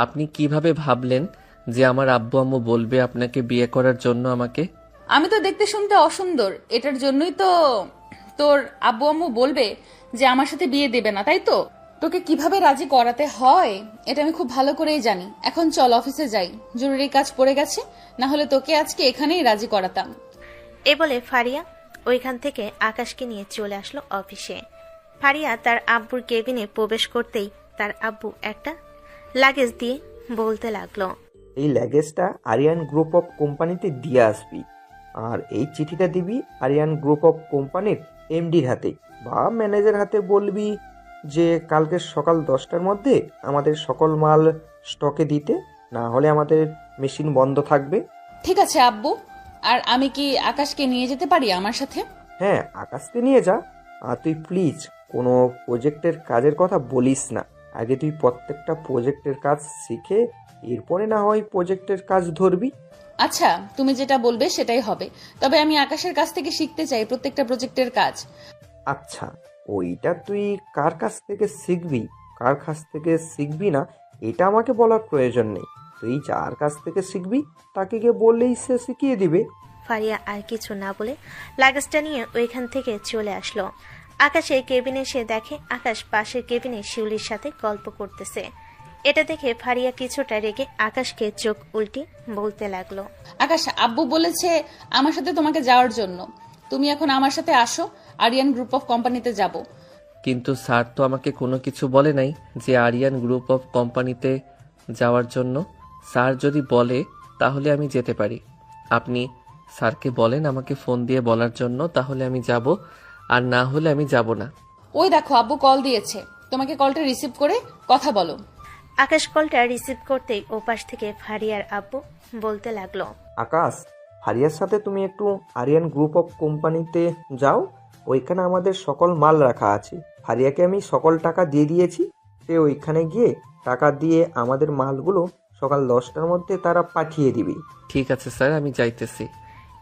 Speaker 3: আপনি কিভাবে ভাবলেন যে আমার আব্বু আম্মু বলবে আপনাকে বিয়ে করার জন্য আমাকে?
Speaker 5: আমি তো দেখতে শুনতে অসুন্দর, এটার জন্যই তো তোর আব্বু আম্মু বলবে যে আমার সাথে বিয়ে দেবে না, তাই তো? তোকে কিভাবে রাজি করাতে হয় এটা আমি খুব ভালো করেই জানি। এখন চল অফিসে যাই, জরুরি কাজ পড়ে গেছে, না হলে তোকে আজকে এখানেই রাজি করাতাম।
Speaker 1: এ বলে ফারিয়া ওইখান থেকে আকাশকে নিয়ে চলে আসলো অফিসে। ফারিয়া তার আব্বুর কেবিনে প্রবেশ করতেই তার আব্বু একটা লাগেজ দিয়ে বলতে লাগলো,
Speaker 4: এই লাগেজটা আরিয়ান গ্রুপ অফ কোম্পানিতে দিয়ে আসবি, আর এই চিঠিটা দিবি আরিয়ান গ্রুপ অফ কোম্পানির এমডির হাতে বা ম্যানেজার হাতে। বলবি যে কালকে সকাল 10টার মধ্যে আমাদের সকল মাল স্টকে দিতে, না হলে আমাদের মেশিন বন্ধ থাকবে।
Speaker 5: ঠিক আছে আব্বু। আর আমি কি আকাশকে নিয়ে যেতে পারি আমার সাথে?
Speaker 4: হ্যাঁ, আকাশকে নিয়ে যা। আর তুই প্লিজ কোনো প্রজেক্টের কাজের কথা বলিস না। আগে তুই প্রত্যেকটা প্রজেক্টের কাজ শিখে এরপরে না হয় প্রজেক্টের কাজ ধরবি।
Speaker 5: আচ্ছা, তুমি যেটা বলবে সেটাই হবে। তবে আমি আকাশের কাছ থেকে শিখতে চাই প্রত্যেকটা প্রজেক্টের কাজ।
Speaker 4: আচ্ছা, ওইটা তুই কার কাছ থেকে শিখবি, কার কাছ থেকে শিখবি না এটা আমাকে বলার প্রয়োজন নেই। তুই যার কাছ থেকে শিখবি তাকে গিয়ে বললেই সে শিখিয়ে দিবে।
Speaker 1: ফারিয়া আর কিছু না বলে লাগেজটা নিয়ে ওইখান থেকে চলে আসলো। আকাশের কেবিনে এসে দেখে আকাশ পাশের কেবিনে শিউলির সাথে গল্প করতেছে। এটা দেখে ফারিয়া কিছুটা রেগে আকাশকে চোখ উল্টে বলতে লাগলো,
Speaker 5: আকাশ, আব্বু বলেছে আমার সাথে তোমাকে যাওয়ার জন্য। তুমি এখন আমার সাথে আসো, আরিয়ান গ্রুপ অফ কোম্পানিতে যাব।
Speaker 3: কিন্তু স্যার তো আমাকে কোনো কিছু বলে নাই যে আরিয়ান গ্রুপ অফ কোম্পানিতে যাওয়ার জন্য। স্যার যদি বলে তাহলে আমি যেতে পারি। আপনি স্যারকে বলেন আমাকে ফোন দিয়ে বলার জন্য, তাহলে আমি যাব, আর না হলে আমি যাব না।
Speaker 5: ওই দেখো আব্বু কল দিয়েছে, তোমাকে কলটা রিসিভ করে কথা বলো।
Speaker 1: আকাশ কলটা রিসিভ করতেই ওপাশ থেকে ফারিয়ার আব্বু বলতে লাগলো,
Speaker 4: আকাশ, ফারিয়ার সাথে তুমি একটু আরিয়ান গ্রুপ অফ কোম্পানিতে যাও, ওইখানে আমাদের সকল মাল রাখা আছে। ফারিয়াকে আমি সকল টাকা দিয়ে দিয়েছি, সে ওইখানে গিয়ে টাকা দিয়ে আমাদের মালগুলো সকাল 10টার মধ্যে তারা পাঠিয়ে দিবে।
Speaker 3: ঠিক আছে স্যার, আমি যাইতেছি।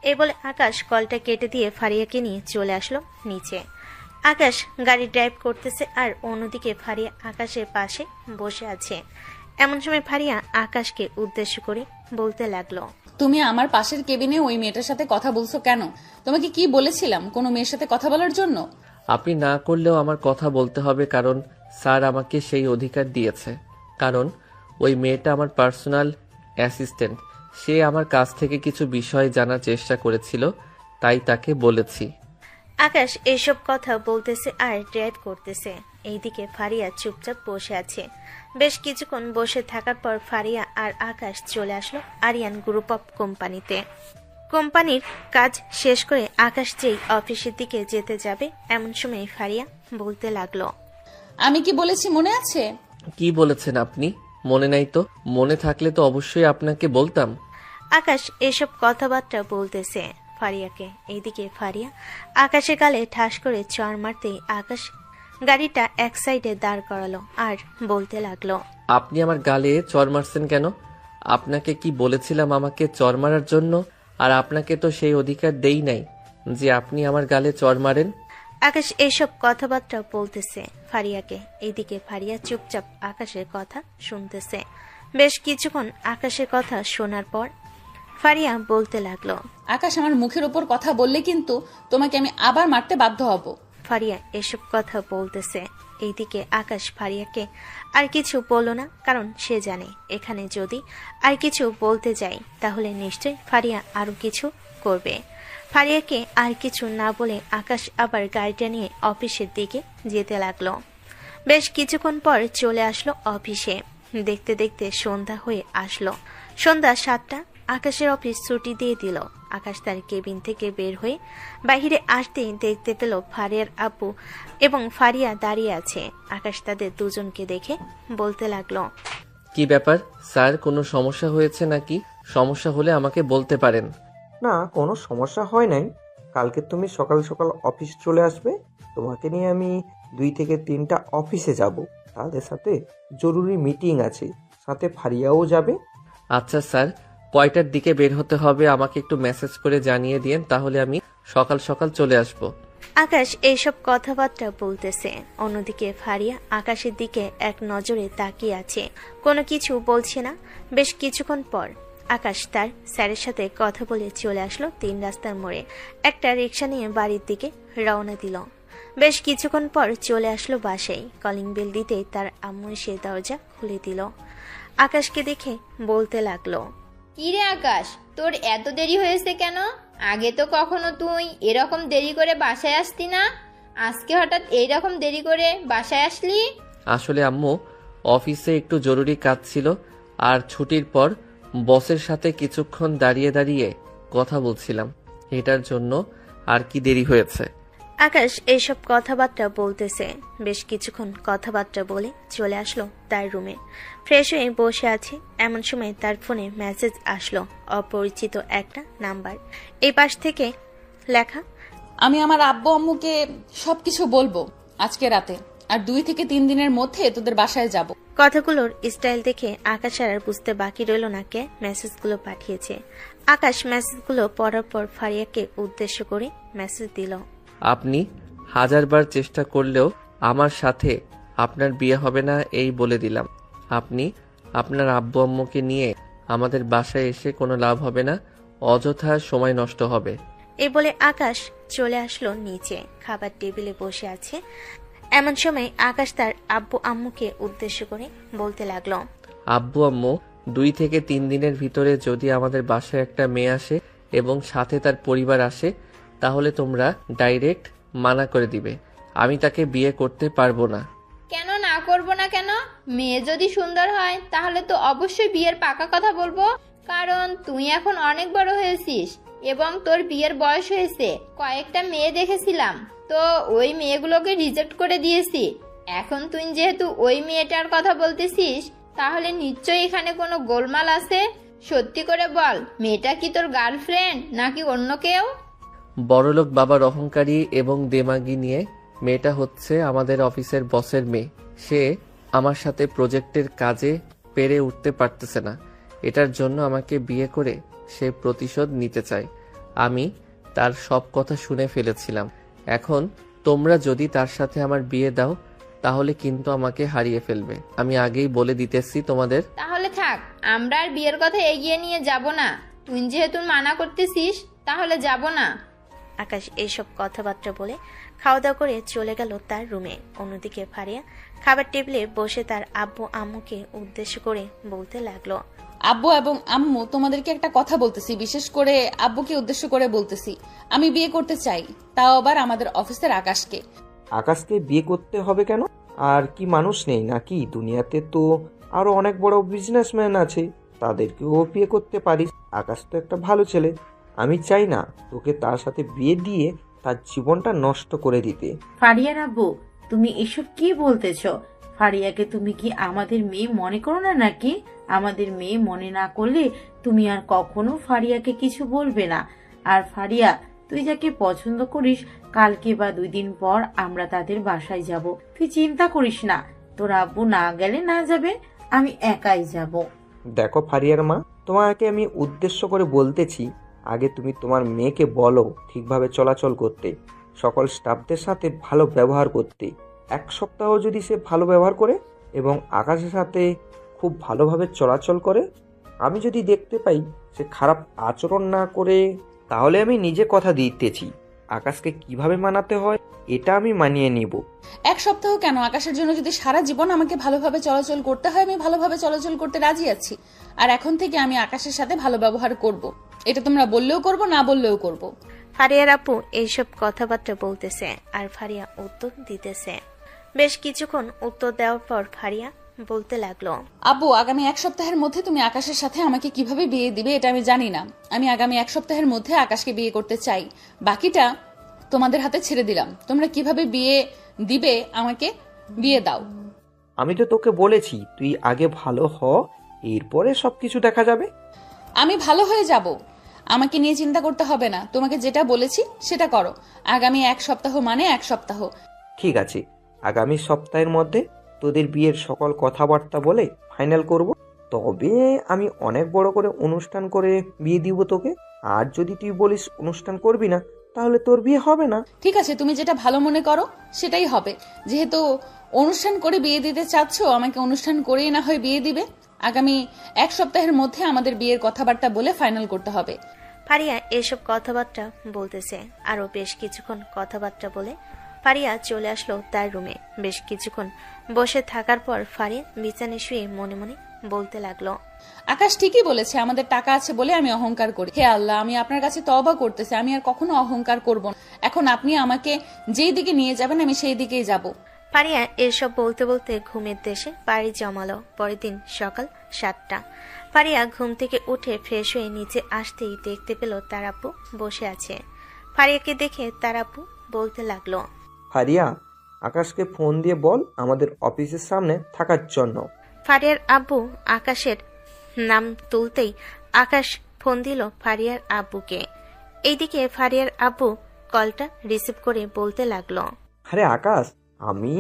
Speaker 1: এই বলে আকাশ কলটা কেটে দিয়ে ফারিয়াকে নিয়ে চলে আসলো নিচে। আকাশ গাড়ি ড্রাইভ করতেছে আর অন্যদিকে ফারিয়া আকাশের পাশে বসে আছে। এমন সময় ফারিয়া আকাশকে উদ্দেশ্য করে বলতে লাগলো,
Speaker 5: তুমি আমার পাশের কেবিনে ওই মেয়েটার সাথে কথা বলছো কেন? তোমাকে কি বলেছিলাম কোনো মেয়ের সাথে কথা বলার জন্য?
Speaker 3: আপনি না করলেও আমার কথা বলতে হবে, কারণ স্যার আমাকে সেই অধিকার দিয়েছে। কারণ ওই মেয়েটা আমার পার্সোনাল অ্যাসিস্ট্যান্ট। সে আমার কাছ থেকে কিছু বিষয় জানার চেষ্টা করেছিল, তাই তাকে বলেছি।
Speaker 1: আকাশ এইসব কথা বলতেছে আর ড্রাইভ করতেছে। এইদিকে ফারিয়া চুপচাপ বসে আছে। বেশ কিছুক্ষণ বসে থাকার পর ফারিয়া আর আকাশ চলে আসলো আরিয়ান গ্রুপ অফ কোম্পানিতে। কোম্পানির কাজ শেষ করে আকাশ যেই অফিসের দিকে যেতে যাবে এমন সময় ফারিয়া বলতে লাগলো,
Speaker 5: আমি কি বলেছি মনে আছে?
Speaker 3: কি বলেছেন আপনি? মনে নাই তো? মনে থাকলে তো অবশ্যই আপনাকে বলতাম।
Speaker 1: আকাশ এসব কথাবার্তা বলতেছে ফারিয়াকে। এইদিকে ফারিয়া আকাশের গালে ঠাস করে চড় মারতেই আকাশ গাড়িটা এক সাইডে দাঁড় করালো আর বলতে লাগলো,
Speaker 3: আপনি আমার গালে চড় মারছেন কেন? আপনাকে কি বলেছিলাম আমাকে চড় মারার জন্য? আর আপনাকে তো সেই অধিকার দেই নাই যে আপনি আমার গালে চড় মারেন।
Speaker 1: আকাশ এইসব কথাবার্তা বলতেছে ফারিয়াকে। এইদিকে ফারিয়া চুপচাপ আকাশের কথা শুনতেছে। বেশ কিছুক্ষণ আকাশের কথা শোনার পর ফারিয়া বলতে লাগলো,
Speaker 5: আকাশ, আমার মুখের উপর কথা বললে কিন্তু তোমাকে আমি আবার মারতে বাধ্য হব।
Speaker 1: ফারিয়া এসব কথা বলতেছে। এইদিকে আকাশ ফারিয়াকে আর কিছু বলল না, কারণ সে জানে এখানে যদি আর কিছু বলতে যায় তাহলে নিশ্চয়ই ফারিয়া আরো কিছু করবে। ফারিয়াকে আর কিছু না বলে আকাশ আবার গাড়িটা নিয়ে অফিসের দিকে যেতে লাগলো। বেশ কিছুক্ষণ পর চলে আসলো অফিসে। দেখতে দেখতে সন্ধ্যা হয়ে আসলো। সন্ধ্যা 7টা। আকাশের অফিস ছুটি দিয়ে দিল। আকাশ তার কেবিন থেকে বের হয়ে বাহিরে আসতেই দেখতে পেল ফারিয়ার আব্বু এবং ফারিয়া দাঁড়িয়ে আছে। আকাশ তাদের দুজনকে দেখে বলতে লাগলো,
Speaker 3: কি ব্যাপার স্যার, কোনো সমস্যা হয়েছে নাকি? সমস্যা হলে আমাকে বলতে পারেন।
Speaker 4: না, কোনো সমস্যা হয় নাই। কালকে তুমি সকাল সকাল অফিস চলে আসবে। তোমাকে নিয়ে আমি 2 থেকে 3টা অফিসে যাব। তাদের সাথে জরুরি মিটিং আছে, সাথে ফারিয়াও যাবে।
Speaker 3: আচ্ছা স্যার, কয়টার দিকে বের হতে হবে আমাকে একটু মেসেজ করে জানিয়ে দিন, তাহলে আমি সকাল সকাল চলে আসব।
Speaker 1: আকাশ এইসব কথাবার্তা বলতেছে। অন্যদিকে ফারিয়া আকাশের দিকে এক নজরে তাকিয়ে আছে, কোনো কিছু বলছে না। বেশ কিছুক্ষণ পর আকাশ তার স্যারের সাথে কথা বলে চলে আসলো 3 রাস্তার মোড়ে। একটা রিক্সা নিয়ে বাড়ির দিকে রওনা দিল। বেশ কিছুক্ষণ পর চলে আসলো বাসায়। কলিং বেল দিতেই তার আম্মু এসে দরজা খুলে দিল। আকাশকে দেখে বলতে লাগলো,
Speaker 8: কিরে আকাশ, তোর এত দেরি হয়েছে কেন? আগে তো কখনো তুই এরকম দেরি করে বাসায় আসতি না, আজকে হঠাৎ এইরকম দেরি করে বাসায় আসলি?
Speaker 3: আসলে আম্মু, অফিসে একটু জরুরি কাজ ছিল, আর ছুটির পর বসের সাথে কিছুক্ষণ দাঁড়িয়ে দাঁড়িয়ে কথা বলছিলাম, এটার জন্য আর কি দেরি হয়েছে।
Speaker 1: আকাশ এইসব কথাবার্তা বলতেছে। বেশ কিছুক্ষণ কথাবার্তা বলে চলে আসলো তার রুমে। ফ্রেশ হয়ে বসে আছে, এমন সময় তার ফোনে মেসেজ আসলো। অপরিচিত একটা নাম্বার। এই পাশ থেকে লেখা,
Speaker 5: আমি আমার আব্বু আম্মুকে সবকিছু বলবো আজকে রাতে, আর 2 থেকে 3 দিনের মধ্যে তোদের বাসায় যাব।
Speaker 1: কথাগুলোর স্টাইল দেখে আকাশ আর বুঝতে বাকি রইল না কে মেসেজগুলো পাঠিয়েছে। আকাশ মেসেজগুলো পড়ার পর ফারিয়াকে উদ্দেশ্য করে মেসেজ দিল,
Speaker 3: আপনি 1000বার চেষ্টা করলেও আমার সাথে আপনার বিয়ে হবে না, এই বলে দিলাম। আপনি আপনার আব্বু আম্মুকে নিয়ে আমাদের বাসায় এসে কোনো লাভ হবে না, অযথা সময় নষ্ট হবে।
Speaker 1: এই বলে আকাশ চলে আসলো নিচে। খাবার টেবিলে বসে আছে। এমন সময় আকাশ তার আব্বু আম্মুকে উদ্দেশ্য করে বলতে লাগলো,
Speaker 3: আব্বু আম্মু, 2 থেকে 3 দিনের ভিতরে যদি আমাদের বাসায় একটা মেয়ে আসে এবং সাথে তার পরিবার আসে, তাহলে তোমরা ডাইরেক্ট মানা করে দিবে। আমি তাকে বিয়ে করতে পারবো না।
Speaker 8: কেন না করব না কেন? মেয়ে যদি সুন্দর হয় তাহলে তো অবশ্যই বিয়ের পাকা কথা বলবো, কারণ তুই এখন অনেক বড় হয়েছিস এবং তোর বিয়ের বয়স হয়েছে। কয়েকটা মেয়ে দেখেছিলাম, তো ওই মেয়েগুলোকে রিজেক্ট করে দিয়েছি। এখন তুই যেহেতু ওই মেয়েটার কথা বলতেছিস, তাহলে নিশ্চয়ই এখানে কোনো গোলমাল আছে। সত্যি করে বল, মেয়েটা কি তোর গার্লফ্রেন্ড নাকি অন্য কেউ?
Speaker 3: বড়লোক বাবার অহংকারী এবং দেমাগি নিয়ে মেয়েটা হচ্ছে আমাদের অফিসের বসের মেয়ে। সে আমার সাথে প্রজেক্টের কাজে পেরে উঠতে পারতেছে না, এটার জন্য আমাকে বিয়ে করে সে প্রতিশোধ নিতে চায়। আমি তার সব কথা শুনে ফেলেছিলাম। এখন তোমরা যদি তার সাথে আমার বিয়ে দাও, তাহলে কিন্তু আমাকে হারিয়ে ফেলবে। আমি আগেই বলে দিতেছি তোমাদের।
Speaker 8: তাহলে থাক, আমরা আর বিয়ের কথা এগিয়ে নিয়ে যাব না। তুই যেহেতু মানা করতেছিস, তাহলে যাব না।
Speaker 1: আকাশ এইসব কথাবার্তা বলে খাওয়া দাওয়া করে চলে গেল তার রুমে। অন্যদিকে ফারিয়া খাবার টেবিলে বসে তার আব্বু আম্মুকে উদ্দেশ্য করে বলতে লাগলো,
Speaker 5: আব্বু এবং আম্মু, তোমাদেরকে একটা কথা বলতেছি, বিশেষ করে আব্বুকে উদ্দেশ্য করে বলতেছি। আমি বিয়ে করতে চাই, তাও আবার আমাদের অফিসের আকাশকে।
Speaker 4: আকাশকে বিয়ে করতে হবে কেন? আর কি মানুষ নেই নাকি দুনিয়াতে? তো আরো অনেক বড় বিজনেসম্যান আছে, তাদেরকেও বিয়ে করতে পারিস। আকাশ তো একটা ভালো ছেলে। আমি চাই না তোকে তার সাথে বিয়ে দিয়ে তার জীবনটা নষ্ট করে দিতে।
Speaker 12: ফারিয়ার আব্বু, তুমি এসব কি বলতেছো? ফারিয়াকে তুমি কি আমাদের মেয়ে মনে করো না নাকি? আমাদের মেয়ে মনে না করলে তুমি আর কখনো ফারিয়াকে কিছু বলবে না। আর ফারিয়া, তুই যাকে পছন্দ করিস, কালকে বা 2 দিন পর আমরা তাদের বাসায় যাব। তুই চিন্তা করিস না, তোর আব্বু না গেলে না যাবে, আমি একাই যাব।
Speaker 4: দেখো ফারিয়ার মা, তোমাকে আমি উদ্দেশ্য করে বলতেছি, আগে তুমি তোমার মেয়েকে বলো ঠিকভাবে চলাচল করতে, সকল স্টাফদের সাথে ভালো ব্যবহার করতে। 1 সপ্তাহ যদি সে ভালো ব্যবহার করে এবং আকাশের সাথে খুব ভালোভাবে চলাচল করে, আমি যদি দেখতে পাই সে খারাপ আচরণ না করে, তাহলে আমি নিজে কথা দিতেছি আকাশকে কিভাবে মানাতে হয় এটা আমি মানিয়ে নিব।
Speaker 5: 1 সপ্তাহ কেন, আকাশের জন্য যদি সারা জীবন আমাকে ভালোভাবে চলাচল করতে হয়, আমি ভালোভাবে চলাচল করতে রাজি আছি। আর এখন থেকে আমি আকাশের সাথে ভালো ব্যবহার করব। এটা তোমরা বললেও করব, না বললেও করব।
Speaker 1: ফারিয়ার আপু এইসব কথাবার্তা বলতেছে আর ফারিয়া উত্তর দিতেছে। বেশ কিছুক্ষণ উত্তর দেওয়ার পর ফারিয়া বলতে লাগলো,
Speaker 5: আব্বু, আগামী 1 সপ্তাহের মধ্যে তুমি আকাশের সাথে আমাকে কিভাবে বিয়ে দিবে এটা আমি জানি না। আমি আগামী 1 সপ্তাহের মধ্যে আকাশকে বিয়ে করতে চাই। বাকিটা তোমাদের হাতে ছেড়ে দিলাম। তোমরা কিভাবে বিয়ে দিবে আমাকে বিয়ে দাও।
Speaker 4: আমি তো তোকে বলেছি তুই আগে ভালো হ, এরপরে সবকিছু দেখা যাবে।
Speaker 5: আমি ভালো হয়ে যাব, আমাকে নিয়ে চিন্তা করতে হবে না। তোমাকে যেটা বলেছি সেটা করো। আগামী 1 সপ্তাহ মানে 1 সপ্তাহ।
Speaker 4: ঠিক আছে, আগামী সপ্তাহের মধ্যে তোদের বিয়ের সকল কথাবার্তা বলে ফাইনাল করব। তবে আমি অনেক বড় করে অনুষ্ঠান করে বিয়ে দিব তোকে। আর যদি তুই বলিস অনুষ্ঠান করবি না, তাহলে তোর বিয়ে হবে না।
Speaker 5: ঠিক আছে, তুমি যেটা ভালো মনে করো সেটাই হবে। যেহেতু অনুষ্ঠান করে বিয়ে দিতে চাচ্ছ, আমাকে অনুষ্ঠান করেই না হয় বিয়ে দিবে। আগামী 1 সপ্তাহের মধ্যে আমাদের বিয়ের কথাবার্তা বলে ফাইনাল করতে হবে।
Speaker 1: ফারিয়া এসব কথাবার্তা বলতেছে। আরো বেশ কিছুক্ষণ কথাবার্তা বলে ফারিয়া চলে আসলো তার রুমে। বেশ কিছুক্ষণ বসে থাকার পর ফারিয়া বিছানায় শুয়ে মনে মনে বলতে লাগলো,
Speaker 5: আকাশ ঠিকই বলেছে, আমাদের টাকা আছে বলে আমি অহংকার করি। হে আল্লাহ, আমি আপনার কাছে তওবা করতেছি, আমি আর কখনো অহংকার করব না। এখন আপনি আমাকে যেই দিকে নিয়ে যাবেন আমি সেই দিকেই যাব।
Speaker 1: ফারিয়া এসব বলতে বলতে ঘুমের দেশে পাড়ি জমালো। পরের দিন সকাল 7টা। ফারিয়া ঘুম থেকে উঠে ফ্রেশ হয়ে নিচে আসতেই দেখতে পেল তার আপু বসে আছে। ফারিয়াকে দেখে তার আপু বলতে লাগলো,
Speaker 4: ফারিয়া, আকাশকে ফোন দিয়ে বল আমাদের অফিসের সামনে থাকার জন্য।
Speaker 1: ফারিয়ার আব্বু আকাশের নাম তুলতেই আকাশ ফোন দিল ফারিয়ার আব্বুকে। এইদিকে ফারিয়ার আব্বু কলটা রিসিভ করে বলতে লাগলো,
Speaker 4: আরে আকাশ, আমি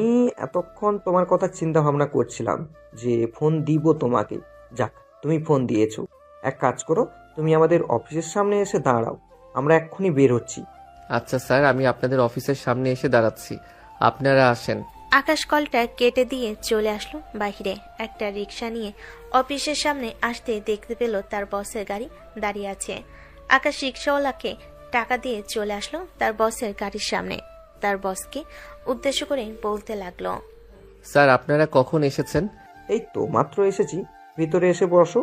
Speaker 4: এতক্ষণ তোমার কথা চিন্তা ভাবনা করছিলাম যে ফোন দিব তোমাকে। যাক, তুমি ফোন দিয়েছো। এক কাজ করো, তুমি আমাদের অফিসের সামনে এসে দাঁড়াও, আমরা এক্ষুনি বের হচ্ছি।
Speaker 3: আচ্ছা স্যার, আমি আপনাদের অফিসের সামনে এসে দাঁড়াচ্ছি, আপনারা আসেন।
Speaker 1: আকাশ কলটা কেটে দিয়ে চলে আসলো বাহিরে। একটা রিক্সা নিয়ে অফিসের সামনে আসতে দেখতে পেল তার বসের গাড়ি দাঁড়িয়ে আছে। আকাশ রিক্সাওয়ালাকে টাকা দিয়ে চলে আসলো তার বসের গাড়ির সামনে। তার বসকে উদ্দেশ্য করে বলতে লাগলো,
Speaker 3: স্যার, আপনারা কখন এসেছেন?
Speaker 4: এই তো মাত্র এসেছি, ভিতরে এসে বসো।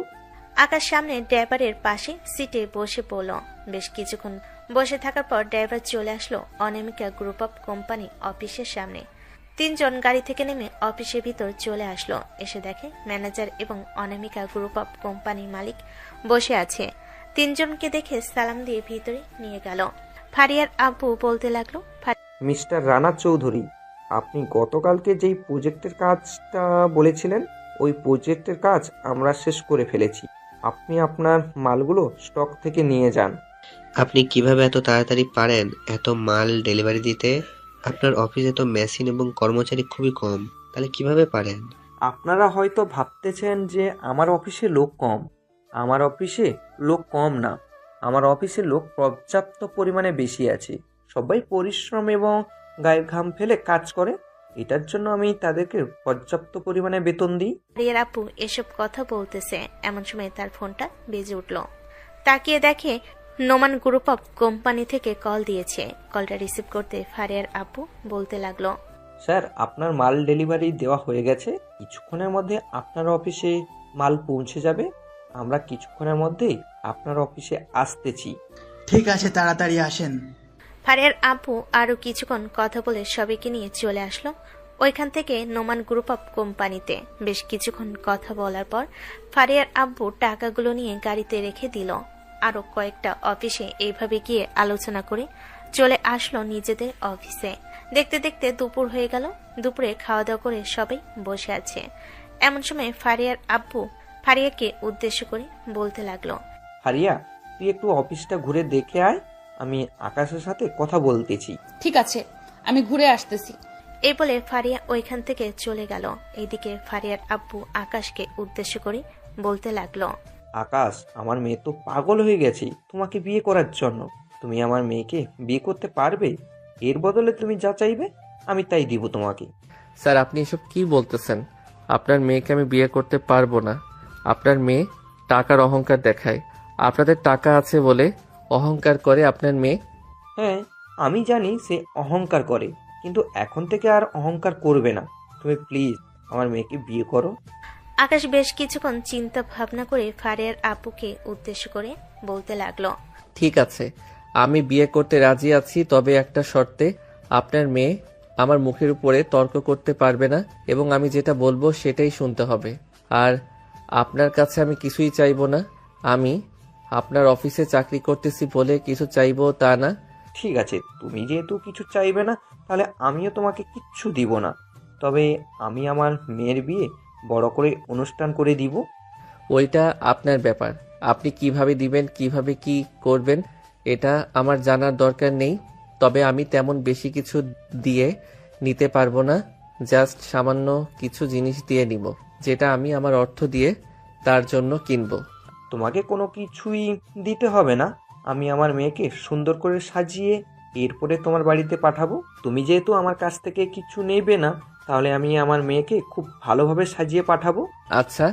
Speaker 1: আকাশ সামনে ড্রাইভারের পাশে সিটে বসে পড়ল। বেশ কিছুক্ষণ বসে থাকার পর ড্রাইভার চলে আসলো অনামিকা গ্রুপ অফ কোম্পানি অফিসের সামনে। 3 জন গাড়ি থেকে নেমে অফিসের ভিতর চলে আসলো। এসে দেখে ম্যানেজার এবং অনামিকা গ্রুপ অফ কোম্পানি মালিক বসে আছে। 3 জনকে দেখে সালাম দিয়ে ভিতরে নিয়ে গেল। ফারিয়ার আব্বু বলতে লাগলো,
Speaker 4: মিস্টার রানা চৌধুরী, আপনি গতকালকে যেই প্রজেক্টের কাজটা বলেছিলেন, ওই প্রজেক্টের কাজ আমরা শেষ করে ফেলেছি। আপনি আপনার মালগুলো স্টক থেকে নিয়ে যান।
Speaker 15: আপনি কিভাবে এত তাড়াতাড়ি পারেন এত মাল ডেলিভারি দিতে? আপনার অফিসে তো মেশিন এবং কর্মচারী খুবই কম, তাহলে কিভাবে পারেন?
Speaker 4: আপনারা হয়তো ভাবতেছেন যে আমার অফিসে লোক কম। আমার অফিসে লোক কম না, আমার অফিসে লোক পর্যাপ্ত পরিমাণে বেশি আছে। সবাই পরিশ্রম এবং গায়ের ঘাম ফেলে কাজ করে, এটার জন্য আমি তাদেরকে পর্যাপ্ত পরিমাণে বেতন দিই।
Speaker 1: ফারিয়ার আপু এসব কথা বলতেছে, এমন সময় তার ফোনটা বেজে উঠল। তাকিয়ে দেখে নোমান গ্রুপ অফ কোম্পানি থেকে কল দিয়েছে। কলটা রিসিভ করতে ফারিয়ার আপু বলতে লাগলো,
Speaker 4: স্যার, আপনার মাল ডেলিভারি দেওয়া হয়ে গেছে। কিছুক্ষণের মধ্যে আপনার অফিসে মাল পৌঁছে যাবে। আমরা কিছুক্ষণের মধ্যেই আপনার অফিসে আসতেছি।
Speaker 16: ঠিক আছে, তাড়াতাড়ি আসেন।
Speaker 1: ফারিয়ার আপু আরো কিছুক্ষণ কথা বলে সবাইকে নিয়ে চলে আসলো ওইখান থেকে নোমান গ্রুপ অফ কোম্পানিতে। বেশ কিছুক্ষণ কথা বলার পর ফারিয়ার আব্বু টাকাগুলো নিয়ে গাড়িতে রেখে দিল। আরো কয়েকটা অফিসে এইভাবে গিয়ে আলোচনা করে চলে আসলো নিজেদের অফিসে। দেখতে দেখতে দুপুর হয়ে গেল। দুপুরে খাওয়া দাওয়া করে সবাই বসে আছে। এমন সময় ফারিয়ার আব্বু ফারিয়াকে উদ্দেশ্য করে বলতে লাগলো,
Speaker 4: ফারিয়া, তুই একটু অফিসটা ঘুরে দেখে আয়, আমি আকাশের সাথে কথা বলতেছি।
Speaker 5: ঠিক আছে, আমি ঘুরে আসতেছি।
Speaker 1: এই বলে ফারিয়া ওইখান থেকে চলে গেল। এইদিকে ফারিয়ার আব্বু আকাশকে উদ্দেশ্য করে বলতে লাগলো,
Speaker 4: আকাশ, আমার মেয়ে তো পাগল হয়ে গেছে তোমাকে বিয়ে করার জন্য। তুমি আমার মেয়েকে বিয়ে করতে পারবে? এর বদলে তুমি যা চাইবে আমি তাই দিব তোমাকে।
Speaker 3: স্যার, আপনি এসব কি বলতেছেন? আপনার মেয়েকে আমি বিয়ে করতে পারবো না। আপনার মেয়ে টাকার অহংকার দেখায়। আপনাদের টাকা আছে বলে অহংকার করে আপনার মেয়ে।
Speaker 4: হ্যাঁ, আমি জানি সে অহংকার করে, কিন্তু এখন থেকে আর অহংকার করবে না। তুমি প্লিজ আমার মেয়েকে বিয়ে করো।
Speaker 1: আকাশ বেশ কিছুক্ষণ চিন্তা ভাবনা করে ফারিয়ার আব্বুকে উদ্দেশ্য করে বলতে লাগলো,
Speaker 3: ঠিক আছে, আমি বিয়ে করতে রাজি আছি, তবে একটা শর্তে। আপনার মেয়ে আমার মুখের উপরে তর্ক করতে পারবে না এবং আমি যেটা বলবো সেটাই শুনতে হবে। আর আপনার কাছে আমি কিছুই চাইবো না। আমি আপনার অফিসে চাকরি করতেছি বলে কিছু চাইবো তা না।
Speaker 4: ঠিক আছে, তুমি যেহেতু কিছু চাইবে না, তাহলে আমিও তোমাকে কিচ্ছু দিব না। তবে আমি আমার মেয়ের বিয়ে বড় করে অনুষ্ঠান করে দিব।
Speaker 3: ওইটা আপনার ব্যাপার। আপনি কিভাবে দিবেন, কিভাবে কি করবেন, এটা আমার জানার দরকার নেই। তবে আমি তেমন বেশি কিছু দিয়ে নিতে পারবো না। জাস্ট সামান্য কিছু জিনিস দিয়ে নিব, যেটা আমি আমার অর্থ দিয়ে তার জন্য কিনবো।
Speaker 4: তোমাকে কোনো কিছুই দিতে হবে না। আমি আমার মেয়েকে সুন্দর করে সাজিয়ে এরপরে তোমার বাড়িতে পাঠাবো। তুমি যেহেতু আমার কাছ থেকে কিছু নেবে না, তাহলে আমি আমার মেয়েকে খুব ভালোভাবে সাজিয়ে পাঠাবো।
Speaker 3: আচ্ছা,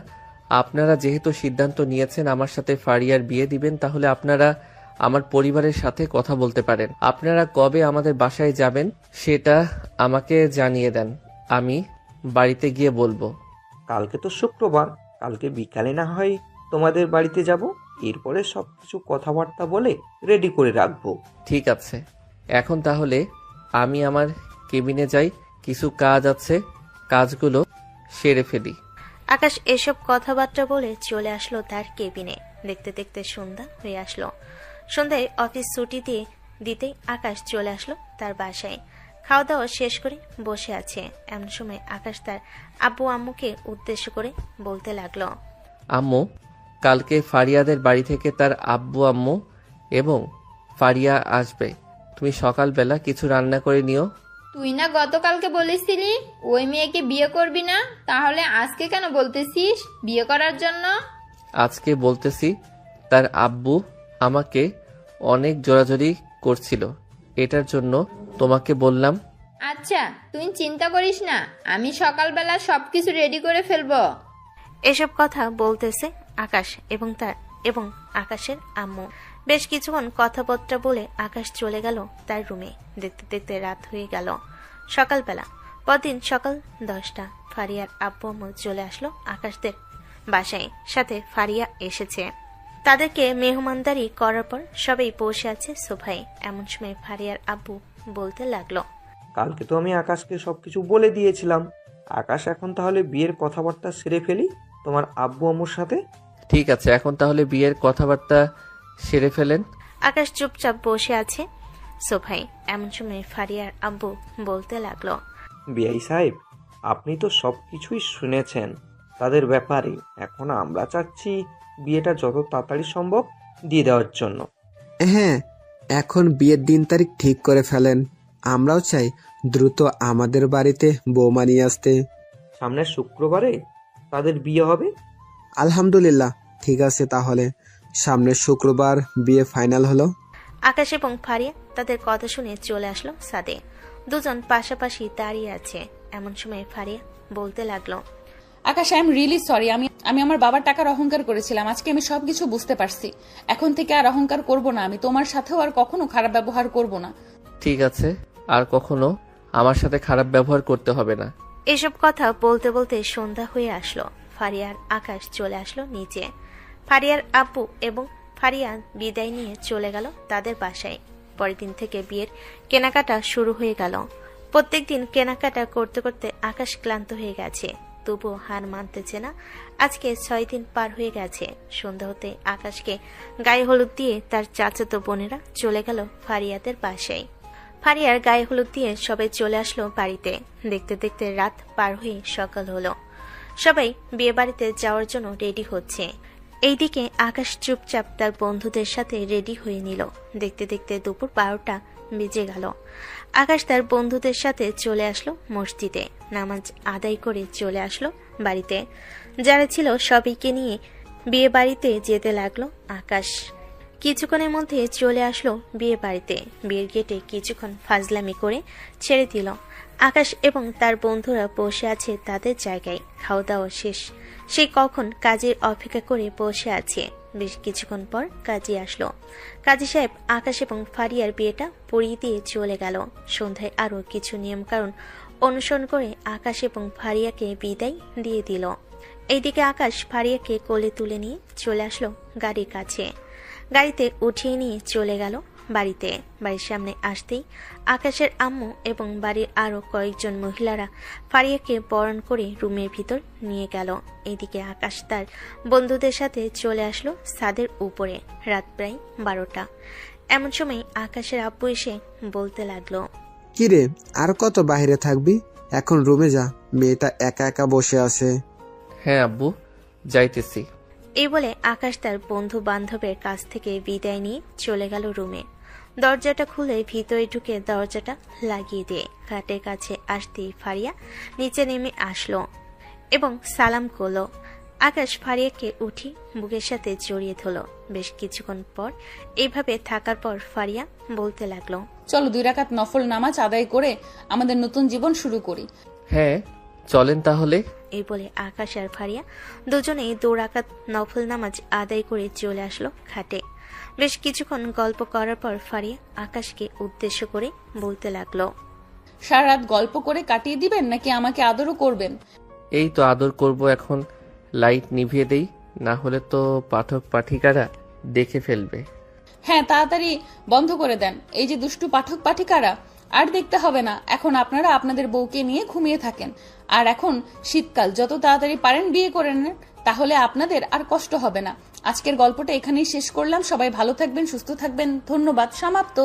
Speaker 3: আপনারা যেহেতু সিদ্ধান্ত নিয়েছেন আমার সাথে ফারিয়ার বিয়ে দিবেন, তাহলে আপনারা আমার পরিবারের সাথে কথা বলতে পারেন। আপনারা কবে আমাদের বাসায় যাবেন সেটা আমাকে জানিয়ে দেন, আমি বাড়িতে গিয়ে বলবো।
Speaker 4: কালকে তো শুক্রবার, কালকে বিকালে না হয় তোমাদের বাড়িতে যাব। এরপরে সব কিছু কথাবার্তা বলে রেডি করে রাখবো।
Speaker 3: ঠিক আছে, এখন তাহলে আমি আমার কেবিনে যাই, কিছু কাজ আছে, কাজগুলো সেরে ফেলি।
Speaker 1: আকাশ এসব কথাবার্তা বলে চলে আসলো তার কেবিনে। দেখতে দেখতে সন্ধ্যা হয়ে আসলো। সন্ধ্যায় অফিস ছুটি দিতেই আকাশ চলে আসলো তার বাসায়। খাওয়া দাওয়া শেষ করে বসে আছে। এমন সময় আকাশ তার আব্বু আম্মুকে উদ্দেশ্য করে বলতে লাগলো,
Speaker 3: আম্মু, কালকে ফারিয়াদের বাড়ি থেকে তার আব্বু আম্মু এবং ফারিয়া আসবে। তুমি সকালবেলা কিছু রান্না করে নিও।
Speaker 8: তুই না গতকালকে বলেছিলি ওই মেয়েকে বিয়ে করবি না, তাহলে আজকে কেন বলতেছিস বিয়ে করার জন্য?
Speaker 3: আজকে বলতেছি, তার আব্বু আমাকে অনেক জোরাজোরি করছিল, এটার জন্য তোমাকে বললাম।
Speaker 8: আচ্ছা, তুই চিন্তা করিস না, আমি সকালবেলা সবকিছু রেডি করে ফেলবো।
Speaker 1: এসব কথা বলতেছে আকাশ এবং আকাশের আম্মু। বেশ কিছুক্ষণ কথাবার্তা বলে আকাশ চলে গেল তার রুমে। দেখতে দেখতে রাত হয়ে গেল। সকালবেলা পরদিন সকাল 10টা ফারিয়ার আব্বু আম্মু চলে আসলো আকাশদের বাসায়। সাথে ফারিয়া এসেছে। তাদেরকে মেহমানদারি করার পর সবাই বসে আছে সোফায়। এমন সময় ফারিয়ার আব্বু বলতে লাগলো,
Speaker 4: কালকে তো আমি আকাশকে সবকিছু বলে দিয়েছিলাম। আকাশ, এখন তাহলে বিয়ের কথাবার্তা সেরে ফেলি তোমার আব্বু আম্মুর সাথে।
Speaker 3: ঠিক আছে, এখন তাহলে বিয়ের কথাবার্তা সেরে ফেলেন।
Speaker 1: আকাশ চুপচাপ বসে আছে সোফায়। এমন সময় ফারিয়ার আব্বু বলতে লাগলো,
Speaker 4: বিআই সাহেব, আপনি তো সব কিছুই শুনেছেন তাদের ব্যাপারে। এখন আমরা চাচ্ছি বিয়েটা যত তাড়াতাড়ি সম্ভব দিয়ে দেওয়ার জন্য।
Speaker 17: হ্যাঁ, এখন বিয়ের দিন তারিখ ঠিক করে ফেলেন। আমরাও চাই দ্রুত আমাদের বাড়িতে বৌমা নিয়ে আসতে।
Speaker 4: সামনের শুক্রবারে তাদের বিয়ে হবে।
Speaker 17: আলহামদুলিল্লাহ, ঠিক আছে, তাহলে সামনের শুক্রবার বিয়ে ফাইনাল হলো।
Speaker 1: আকাশ এবং ফারিয়া তাদের কথা শুনে চলে আসলো ছাদে। দুজন পাশাপাশি দাঁড়িয়ে আছে। এমন সময় ফারিয়া বলতে লাগলো,
Speaker 5: আকাশ, আই এম রিয়েলি সরি। আমি আমার বাবার টাকার অহংকার করেছিলাম। আজকে আমি সবকিছু বুঝতে পারছি। এখন থেকে আর অহংকার করব না। আমি তোমার সাথেও আর কখনো খারাপ ব্যবহার করব না।
Speaker 3: ঠিক আছে, আর কখনো আমার সাথে খারাপ ব্যবহার করতে হবে না।
Speaker 1: এসব কথা বলতে বলতে সন্ধ্যা হয়ে আসলো। ফারিয়ার আকাশ চলে আসলো নিচে। ফারিয়ার আব্বু এবং ফারিয়া বিদায় নিয়ে চলে গেল তাদের বাসায়। পরের দিন থেকে বিয়ের কেনাকাটা শুরু হয়ে গেল। প্রত্যেকদিন কেনাকাটা করতে করতে আকাশ ক্লান্ত হয়ে গেছে, তবুও হার মানতেছে না। আজকে 6 দিন পার হয়ে গেছে। সন্ধ্যা হতে আকাশকে গায়ে হলুদ দিয়ে তার চাচাতো বোনেরা চলে গেল ফারিয়াদের বাসায়। ফারিয়ার গায়ে হলুদ দিয়ে সবাই চলে আসলো বাড়িতে। দেখতে দেখতে রাত পার হয়ে সকাল হলো। সবাই বিয়ে বাড়িতে যাওয়ার জন্য রেডি হচ্ছে। এইদিকে আকাশ চুপচাপ তার বন্ধুদের সাথে রেডি হয়ে নিল। দেখতে দেখতে দুপুর 12টা বেজে গেল। আকাশ তার বন্ধুদের সাথে চলে আসলো মসজিদে। নামাজ আদায় করে চলে আসলো বাড়িতে। যারা ছিল সবাইকে নিয়ে বিয়ে বাড়িতে যেতে লাগলো আকাশ। কিছুক্ষণের মধ্যে চলে আসলো বিয়ে বাড়িতে। বিয়ের গেটে কিছুক্ষণ ফাজলামি করে ছেড়ে দিল। আকাশ এবং তার বন্ধুরা বসে আছে তাদের জায়গায়। খাওয়া দাওয়া শেষ। সে কখন কাজের অপেক্ষা করে বসে আছে। বেশ কিছুক্ষণ পর কাজী আসলো। কাজী সাহেব আকাশ এবং ফারিয়ার বিয়েটা পড়িয়ে দিয়ে চলে গেল। সন্ধ্যায় আরো কিছু নিয়ম কারণ অনুসরণ করে আকাশ এবং ফারিয়াকে বিদায় দিয়ে দিল। এইদিকে আকাশ ফারিয়াকে কোলে তুলে নিয়ে চলে আসলো গাড়ির কাছে। গাড়িতে উঠিয়ে নিয়ে চলে গেল বাড়িতে। বাড়ির সামনে আসতেই আকাশের আম্মু এবং বাড়ির আরো কয়েকজন মহিলারা ফারিয়াকে বরণ করে রুমের ভিতর নিয়ে গেল। এদিকে আকাশ তার বন্ধুদের সাথে চলে আসলো ছাদের উপরে। রাত প্রায় 12টা। এমন সময় আকাশের আব্বু এসে বলতে লাগলো,
Speaker 17: কিরে আর কত বাইরে থাকবি? এখন রুমে যা, মেয়েটা একা একা বসে আছে।
Speaker 3: হ্যাঁ আব্বু, যাইতেছি।
Speaker 1: এই বলে আকাশ তার বন্ধু বান্ধবের কাছ থেকে বিদায় নিয়ে চলে গেল রুমে। দরজাটা খুলে ভিতরে ঢুকে দরজাটা লাগিয়ে দিয়ে খাটের কাছে আসতেই ফারিয়া নিচে নেমে আসলো এবং সালাম করলো। আকাশ ফারিয়াকে উঠি বুকের সাথে জড়িয়ে ধরল। বেশ কিছুক্ষণ পর এইভাবে থাকার পর ফারিয়া বলতে লাগলো,
Speaker 5: চলো 2 রাকাত নফল নামাজ আদায় করে আমাদের নতুন জীবন শুরু করি।
Speaker 3: হ্যাঁ চলেন তাহলে।
Speaker 1: এই বলে আকাশ আর ফারিয়া দুজনেই 2 রাকাত নফল নামাজ আদায় করে চলে আসলো খাটে। বেশ কিছুক্ষণ গল্প করার পর ফারিয়া আকাশকে উদ্দেশ্য করে বলতে লাগলো,
Speaker 5: সারা রাত গল্প করে কাটিয়ে দিবেন নাকি আমাকে আদরও করবেন?
Speaker 3: এই তো আদর করব। এখন লাইট নিভিয়ে দেই, না হলে তো পাঠক পাঠিকারা দেখে ফেলবে।
Speaker 5: হ্যাঁ তাড়াতাড়ি বন্ধ করে দেন। এই যে দুষ্টু পাঠক পাঠিকারা আর দেখতে হবে না। এখন আপনারা আপনাদের বউকে নিয়ে ঘুমিয়ে থাকেন। আর এখন শীতকাল, যত তাড়াতাড়ি পারেন বিয়ে করে নেন, তাহলে আপনাদের আর কষ্ট হবে না। আজকের গল্পটা এখানেই শেষ করলাম। সবাই ভালো থাকবেন, সুস্থ থাকবেন। ধন্যবাদ। সমাপ্ত।